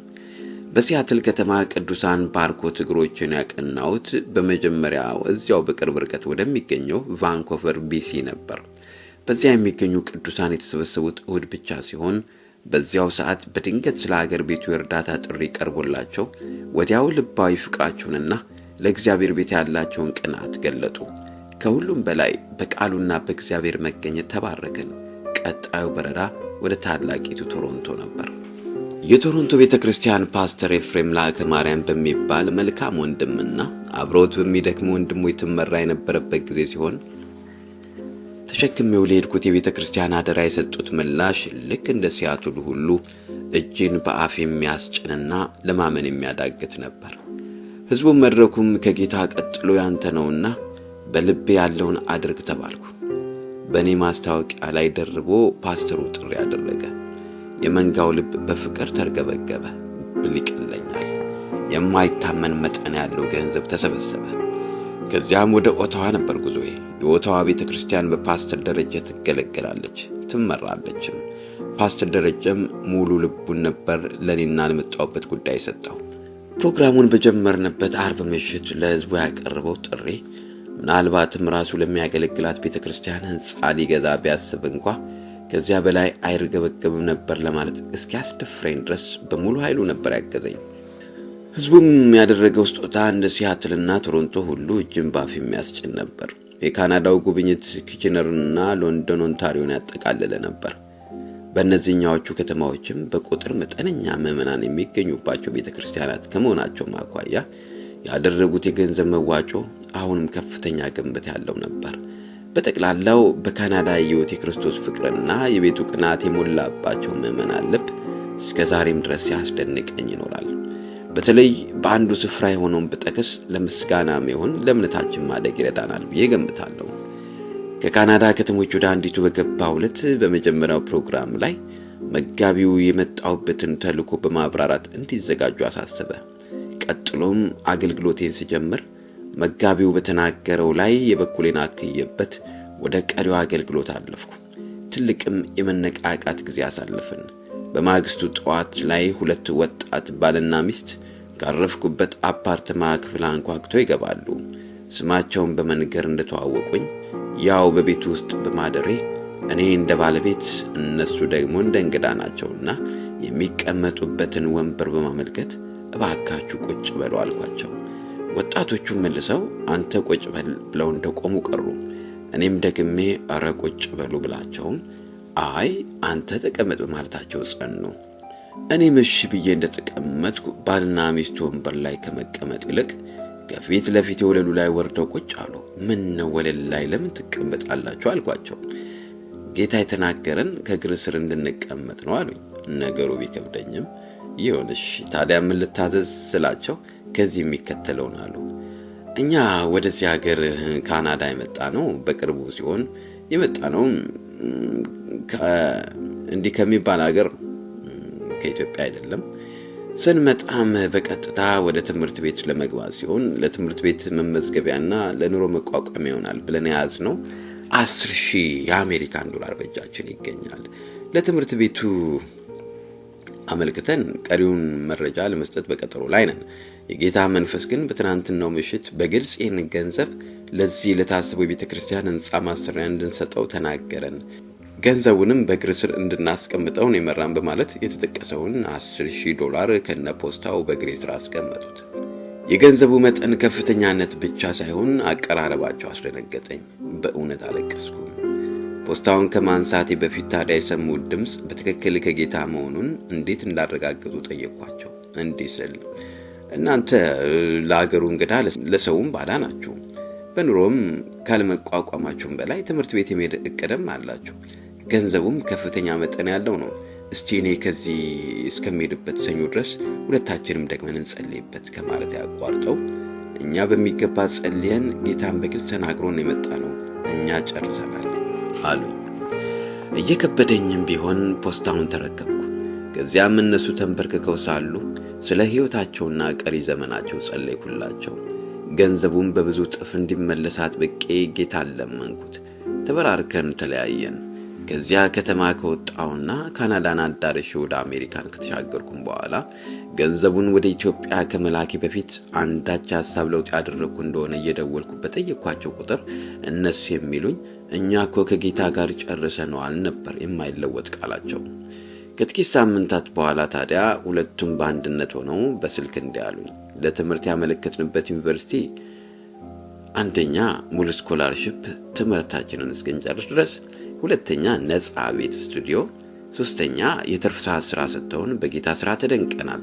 በሲያትል ከተማ ቅዱሳን ባርኮት እግሮችን ያቀናሁት በመጀመሪያው እዚያው በቅርብ ርቀት ወደሚገኘው ቫንኮቨር BC ነበር። በዚያ የሚገኙ ቅዱሳን የተሰበሰቡት እሁድ ብቻ ሲሆን በዚያው ሰዓት በድንገት ስለ ሀገር ቤቱ የእርዳታ ጥሪ ቀርቦላቸው ወዲያው ልባዊ ፍቅራቸውንና ለእግዚአብሔር ቤት ያላቸውን ቅናት ገለጡ። ከሁሉም በላይ በቃሉና በእግዚአብሔር መገኘት ተባረክን። ቀጣዩ በረራ ወደ ታላቂቱ ቶሮንቶ ነበር። የቶሮንቶ ቤተክርስቲያን ፓስተር ኤፍሬም ላከ ማርያም በሚባል መልካም ወንድምና አብሮት በሚደክሙ ወንድሞች የተመራ የነበረበት ጊዜ ሲሆን ተሸክሜው ለሄድኩት የቤተክርስቲያን አደራ የሰጡት ምላሽ ልክ እንደ ሲያትሉ ሁሉ እጅን በአፍ የሚያስጭንና ለማመን የሚያዳግት ነበር። ህዝቡ መድረኩም ከጌታ ቀጥሎ ያንተ ነውና በልቤ ያለውን አድርግ ተባልኩ። በእኔ ማስታወቂያ ላይ ደርቦ ፓስተሩ ጥሪ ያደረገ። የመንጋው ልብ በፍቅር ተርገበገበ። ብልቅለኛል። የማይታመን መጠን ያለው ገንዘብ ተሰበሰበ። ከዚያም ወደ ኦታዋ ነበር ጉዞዬ። የኦታዋ ቤተክርስቲያን በፓስተር ደረጀ ትገለገላለች፣ ትመራለችም። ፓስተር ደረጀም ሙሉ ልቡን ነበር ለኔና ለመጣውበት ጉዳይ ሰጠው። ፕሮግራሙን በጀመርንበት አርብ ምሽት ለህዝቡ ያቀረበው ጥሪ ምናልባትም ራሱ ለሚያገለግላት ቤተክርስቲያን ህንጻ ሊገዛ ቢያስብ እንኳን ከዚያ በላይ አይርገበገብም ነበር ለማለት እስኪያስደፍረኝ ድረስ በሙሉ ኃይሉ ነበር ያገዘኝ። ህዝቡም ያደረገው ስጦታ እንደ ሲያትልና ቶሮንቶ ሁሉ እጅን ባፍ የሚያስጭን ነበር። የካናዳው ጉብኝት ኪችነርና ሎንዶን ኦንታሪዮን ያጠቃለለ ነበር። በእነዚህኛዎቹ ከተማዎችም በቁጥር መጠነኛ ምዕመናን የሚገኙባቸው ቤተክርስቲያናት ከመሆናቸው ማኳያ ያደረጉት የገንዘብ መዋጮ አሁንም ከፍተኛ ግምት ያለው ነበር። በጠቅላላው በካናዳ የሕይወት የክርስቶስ ፍቅርና የቤቱ ቅናት የሞላባቸው ምዕመናን ልብ እስከዛሬም ድረስ ያስደንቀኝ ይኖራል። በተለይ በአንዱ ስፍራ የሆነውን በጠቅስ ለምስጋናም ይሁን ለእምነታችን ማደግ ይረዳናል ብዬ ገምታለሁ። ከካናዳ ከተሞች ወደ አንዲቱ በገባው ዕለት በመጀመሪያው ፕሮግራም ላይ መጋቢው የመጣውበትን ተልእኮ በማብራራት እንዲዘጋጁ አሳሰበ። ቀጥሎም አገልግሎቴን ሲጀምር መጋቢው በተናገረው ላይ የበኩሌን አክየበት ወደ ቀሪው አገልግሎት አለፍኩ። ትልቅም የመነቃቃት ጊዜ አሳልፈን በማግስቱ ጠዋት ላይ ሁለት ወጣት ባልና ሚስት ካረፍኩበት አፓርትማ ክፍል አንኳኩተው ይገባሉ። ስማቸውን በመንገር እንደተዋወቁኝ ያው በቤት ውስጥ በማደሬ እኔ እንደ ባለቤት እነሱ ደግሞ እንደ እንግዳ ናቸውና የሚቀመጡበትን ወንበር በማመልከት እባካችሁ ቁጭ በሉ አልኳቸው። ወጣቶቹ መልሰው አንተ ቁጭ በል ብለው እንደቆሙ ቀሩ። እኔም ደግሜ አረ ቁጭ በሉ ብላቸው አይ አንተ ተቀመጥ በማለታቸው ጸኑ። እኔ እሺ ብዬ እንደተቀመጥኩ ባልና ሚስቱ ወንበር ላይ ከመቀመጥ ይልቅ ከፊት ለፊት ወለሉ ላይ ወርደው ቁጭ አሉ። ምን ነው ወለል ላይ ለምን ትቀመጣላችሁ አልኳቸው። ጌታ የተናገረን ከእግር ስር እንድንቀመጥ ነው አሉኝ። ነገሩ ቢከብደኝም ይሁንሽ ታዲያ ምን ልታዘዝ ስላቸው ከዚህ የሚከተለውን አሉ። እኛ ወደዚህ ሀገር ካናዳ የመጣ ነው በቅርቡ ሲሆን የመጣ ነው እንዲህ ከሚባል ሀገር ከኢትዮጵያ አይደለም። ስንመጣም በቀጥታ ወደ ትምህርት ቤት ለመግባት ሲሆን ለትምህርት ቤት መመዝገቢያና ለኑሮ መቋቋሚያ ይሆናል ብለን ያዝነው 10,000 የአሜሪካን ዶላር በእጃችን ይገኛል። ለትምህርት ቤቱ አመልክተን ቀሪውን መረጃ ለመስጠት በቀጠሮ ላይ ነን። የጌታ መንፈስ ግን በትናንትናው ምሽት በግልጽ ይህን ገንዘብ ለዚህ ለታሰበው የቤተክርስቲያን ህንጻ ማሰሪያ እንድንሰጠው ተናገረን። ገንዘቡንም በእግር ስር እንድናስቀምጠው ነው የመራን በማለት የተጠቀሰውን $10,000 ከነ ፖስታው በእግሬ ስር አስቀመጡት። የገንዘቡ መጠን ከፍተኛነት ብቻ ሳይሆን አቀራረባቸው አስደነገጠኝ። በእውነት አለቀስኩ። ፖስታውን ከማንሳቴ በፊት ታዲያ የሰሙት ድምጽ በትክክል ከጌታ መሆኑን እንዴት እንዳረጋግጡ ጠየቅኳቸው። እንዲህ ስል እናንተ ለአገሩ እንግዳ ለሰውም ባዳ ናችሁ። በኑሮም ካልመቋቋማችሁም በላይ ትምህርት ቤት የመሄድ እቅድም አላችሁ። ገንዘቡም ከፍተኛ መጠን ያለው ነው። እስቲ እኔ ከዚህ እስከሚሄድበት ሰኞ ድረስ ሁለታችንም ደግመን እንጸልይበት ከማለት ያቋርጠው እኛ በሚገባ ጸልየን ጌታን በግልጽ ተናግሮን የመጣ ነው፣ እኛ ጨርሰናል አሉኝ። እየከበደኝም ቢሆን ፖስታውን ተረከብኩ። ከዚያም እነሱ ተንበርክከው ሳሉ ስለ ሕይወታቸውና ቀሪ ዘመናቸው ጸለይኩላቸው። ገንዘቡም በብዙ ጥፍ እንዲመለስ አጥብቄ ጌታን ለመንኩት። ተበራርከን ተለያየን። ከዚያ ከተማ ከወጣውና ካናዳን አዳርሼ ወደ አሜሪካን ከተሻገርኩም በኋላ ገንዘቡን ወደ ኢትዮጵያ ከመላኪ በፊት አንዳች ሐሳብ ለውጥ ያደረኩ እንደሆነ እየደወልኩ በጠየቅኳቸው ቁጥር እነሱ የሚሉኝ እኛ እኮ ከጌታ ጋር ጨርሰነዋል ነበር የማይለወጥ ቃላቸው። ከጥቂት ሳምንታት በኋላ ታዲያ ሁለቱም በአንድነት ሆነው በስልክ እንዲያሉኝ ለትምህርት ያመለከትንበት ዩኒቨርሲቲ አንደኛ ሙሉ ስኮላርሺፕ ትምህርታችንን እስክንጨርስ ድረስ፣ ሁለተኛ ነፃ ቤት ስቱዲዮ፣ ሶስተኛ የትርፍ ሰዓት ስራ ሰጥተውን በጌታ ስራ ተደንቀናል፣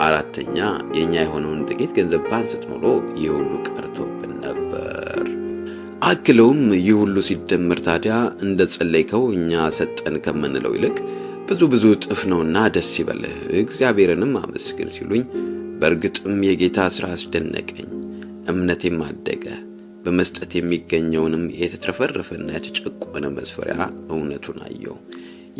አራተኛ የኛ የሆነውን ጥቂት ገንዘብ ባንስት ኖሮ ይህ ሁሉ ቀርቶብን ነበር። አክለውም ይህ ሁሉ ሲደመር ታዲያ እንደ ጸለይከው እኛ ሰጠን ከምንለው ይልቅ ብዙ ጥፍ ነውና ደስ ይበልህ፣ እግዚአብሔርንም አመስግን ሲሉኝ በእርግጥም የጌታ ስራ አስደነቀኝ። እምነቴም አደገ። በመስጠት የሚገኘውንም የተትረፈረፈና የተጨቆነ መስፈሪያ እውነቱን አየሁ።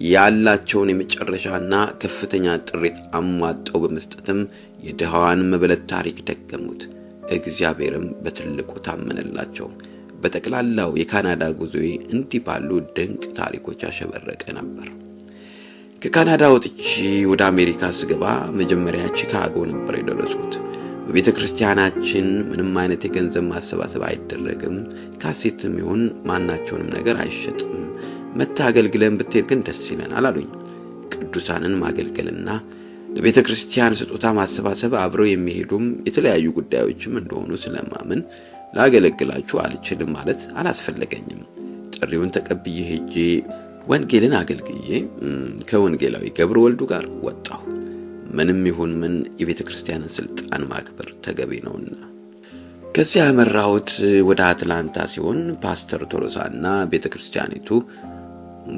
ያላቸውን የመጨረሻና ከፍተኛ ጥሪት አሟጠው በመስጠትም የድሃዋን መበለት ታሪክ ደገሙት። እግዚአብሔርም በትልቁ ታመነላቸው። በጠቅላላው የካናዳ ጉዞዬ እንዲህ ባሉ ድንቅ ታሪኮች ያሸበረቀ ነበር። ከካናዳ ወጥቼ ወደ አሜሪካ ስገባ መጀመሪያ ቺካጎ ነበር የደረስኩት። በቤተ ክርስቲያናችን ምንም አይነት የገንዘብ ማሰባሰብ አይደረግም፣ ካሴትም ይሁን ማናቸውንም ነገር አይሸጥም፣ መታገልግለን ብትሄድ ግን ደስ ይለናል አሉኝ። ቅዱሳንን ማገልገልና ለቤተ ክርስቲያን ስጦታ ማሰባሰብ አብረው የሚሄዱም የተለያዩ ጉዳዮችም እንደሆኑ ስለማምን ላገለግላችሁ አልችልም ማለት አላስፈለገኝም። ጥሪውን ተቀብዬ ሄጄ ወንጌልን አገልግዬ ከወንጌላዊ ገብረ ወልዱ ጋር ወጣሁ። ምንም ይሁን ምን የቤተ ክርስቲያንን ስልጣን ማክበር ተገቢ ነውና። ከዚያ ያመራሁት ወደ አትላንታ ሲሆን ፓስተር ቶሎሳና ቤተ ክርስቲያኒቱ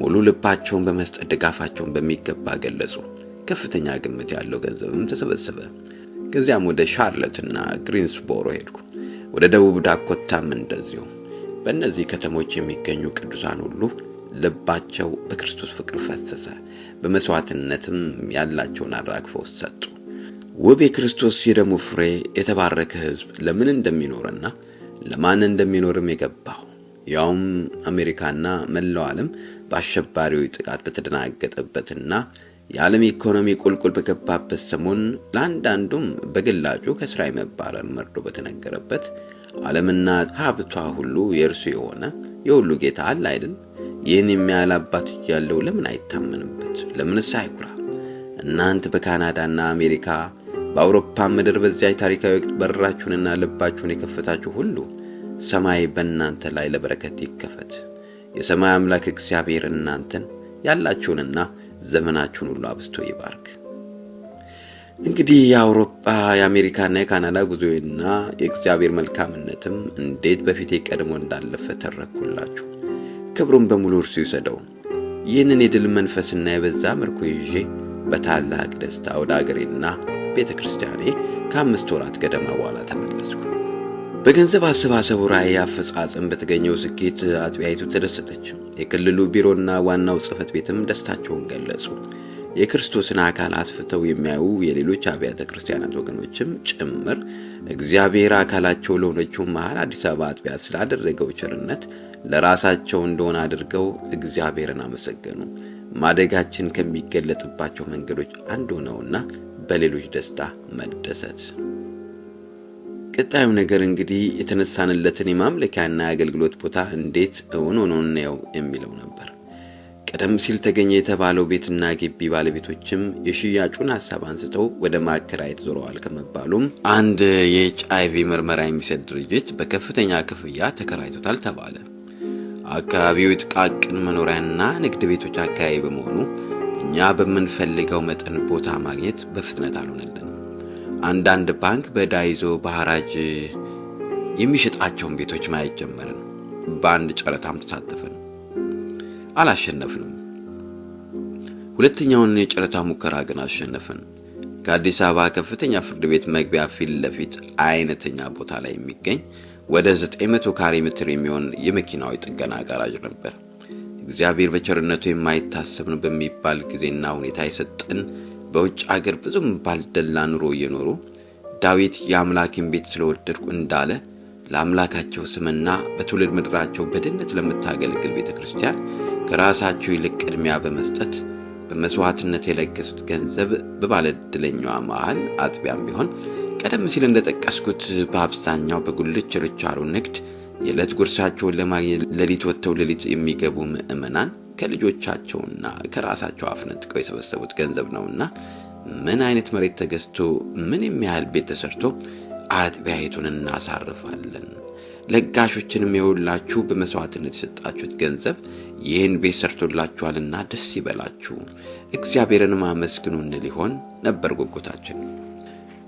ሙሉ ልባቸውን በመስጠት ድጋፋቸውን በሚገባ ገለጹ። ከፍተኛ ግምት ያለው ገንዘብም ተሰበሰበ። ከዚያም ወደ ሻርለትና ግሪንስቦሮ ሄድኩ። ወደ ደቡብ ዳኮታም እንደዚሁ። በእነዚህ ከተሞች የሚገኙ ቅዱሳን ሁሉ ልባቸው በክርስቶስ ፍቅር ፈሰሰ። በመስዋዕትነትም ያላቸውን አራግፈው ሰጡ። ውብ የክርስቶስ የደሙ ፍሬ የተባረከ ሕዝብ ለምን እንደሚኖርና ለማን እንደሚኖርም የገባው ያውም አሜሪካና መላው ዓለም በአሸባሪው ጥቃት በተደናገጠበትና የዓለም ኢኮኖሚ ቁልቁል በገባበት ሰሞን ለአንዳንዱም በግላጩ ከስራ የመባረር መርዶ በተነገረበት ዓለምና ሀብቷ ሁሉ የእርሱ የሆነ የሁሉ ጌታ አለ አይደል? ይህን የሚያህል አባት ያለው ለምን አይታመንበት? ለምንስ አይኩራ? እናንተ በካናዳና አሜሪካ በአውሮፓ ምድር በዚያ ታሪካዊ በራችሁንና ልባችሁን የከፈታችሁ ሁሉ ሰማይ በእናንተ ላይ ለበረከት ይከፈት። የሰማይ አምላክ እግዚአብሔር እናንተን ያላችሁንና ዘመናችሁን ሁሉ አብስቶ ይባርክ። እንግዲህ የአውሮፓ የአሜሪካና የካናዳ ጉዞዬና የእግዚአብሔር መልካምነትም እንዴት በፊቴ ቀድሞ እንዳለፈ ተረኩላችሁ። ክብሩን በሙሉ እርሱ ይሰደው። ይህንን የድል መንፈስና የበዛ ምርኮ ይዤ በታላቅ ደስታ ወደ አገሬና ቤተ ክርስቲያኔ ከ5 ወራት ገደማ በኋላ ተመለስኩ። በገንዘብ አሰባሰቡ ራዕይ አፈጻጸም በተገኘው ስኬት አጥቢያይቱ ተደሰተች። የክልሉ ቢሮና ዋናው ጽሕፈት ቤትም ደስታቸውን ገለጹ። የክርስቶስን አካል አስፍተው የሚያዩ የሌሎች አብያተ ክርስቲያናት ወገኖችም ጭምር እግዚአብሔር አካላቸው ለሆነችው መሃል አዲስ አበባ አጥቢያ ስላደረገው ቸርነት ለራሳቸው እንደሆነ አድርገው እግዚአብሔርን አመሰገኑ። ማደጋችን ከሚገለጥባቸው መንገዶች አንዱ ነውና በሌሎች ደስታ መደሰት። ቀጣዩ ነገር እንግዲህ የተነሳንለትን የማምለኪያና የአገልግሎት ቦታ እንዴት ሆኖ ነው የሚለው ነበር። ቀደም ሲል ተገኘ የተባለው ቤትና ግቢ ባለቤቶችም የሽያጩን ሐሳብ አንስተው ወደ ማከራየት ዞረዋል ከመባሉም አንድ የኤችአይቪ ምርመራ የሚሰጥ ድርጅት በከፍተኛ ክፍያ ተከራይቶታል ተባለ። አካባቢው ጥቃቅን መኖሪያና ንግድ ቤቶች አካባቢ በመሆኑ እኛ በምንፈልገው መጠን ቦታ ማግኘት በፍጥነት አልሆነልንም። አንዳንድ ባንክ በዕዳ ይዞ በሐራጅ የሚሸጣቸውን ቤቶች ማየት ጀመርን። በአንድ ጨረታም ተሳተፍን፣ አላሸነፍንም። ሁለተኛውን የጨረታ ሙከራ ግን አሸነፍን። ከአዲስ አበባ ከፍተኛ ፍርድ ቤት መግቢያ ፊት ለፊት አይነተኛ ቦታ ላይ የሚገኝ ወደ 900 ካሬ ሜትር የሚሆን የመኪናዊ ጥገና ጋራጅ ነበር። እግዚአብሔር በቸርነቱ የማይታሰብ ነው በሚባል ጊዜና ሁኔታ የሰጠን በውጭ ሀገር ብዙም ባልደላ ኑሮ እየኖሩ ዳዊት የአምላኬን ቤት ስለወደድኩ እንዳለ ለአምላካቸው ስምና በትውልድ ምድራቸው በድነት ለምታገለግል ቤተክርስቲያን ከራሳቸው ይልቅ ቅድሚያ በመስጠት በመስዋዕትነት የለገሱት ገንዘብ በባለድለኛዋ መሃል አጥቢያም ቢሆን ቀደም ሲል እንደጠቀስኩት በአብዛኛው በጉልት ችርቻሮ ንግድ የዕለት ጉርሳቸውን ለማግኘት ሌሊት ወጥተው ሌሊት የሚገቡ ምዕመናን ከልጆቻቸውና ከራሳቸው አፍነጥቀው የሰበሰቡት ገንዘብ ነውና ምን አይነት መሬት ተገዝቶ ምን የሚያህል ቤት ተሰርቶ አጥቢያይቱን እናሳርፋለን። ለጋሾችንም የውላችሁ በመስዋዕትነት የሰጣችሁት ገንዘብ ይህን ቤት ሰርቶላችኋልና ደስ ይበላችሁ፣ እግዚአብሔርንም አመስግኑ ሊሆን ነበር ጉጉታችን።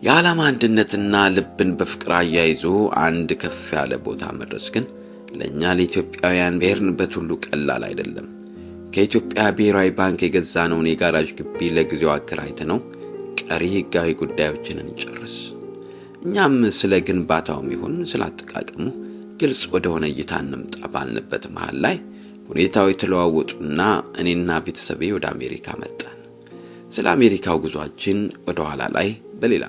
የዓላማ አንድነትና ልብን በፍቅር አያይዞ አንድ ከፍ ያለ ቦታ መድረስ ግን ለእኛ ለኢትዮጵያውያን ብሔርንበት ሁሉ ቀላል አይደለም። ከኢትዮጵያ ብሔራዊ ባንክ የገዛነውን የጋራጅ ግቢ ለጊዜው አከራይተነው ቀሪ ህጋዊ ጉዳዮችን እንጨርስ። እኛም ስለ ግንባታውም ይሁን ስለ አጠቃቀሙ ግልጽ ወደሆነ እይታ እንምጣ ባልንበት መሃል ላይ ሁኔታው የተለዋወጡና እኔና ቤተሰቤ ወደ አሜሪካ መጣን። ስለ አሜሪካው ጉዟችን ወደ ኋላ ላይ በሌላ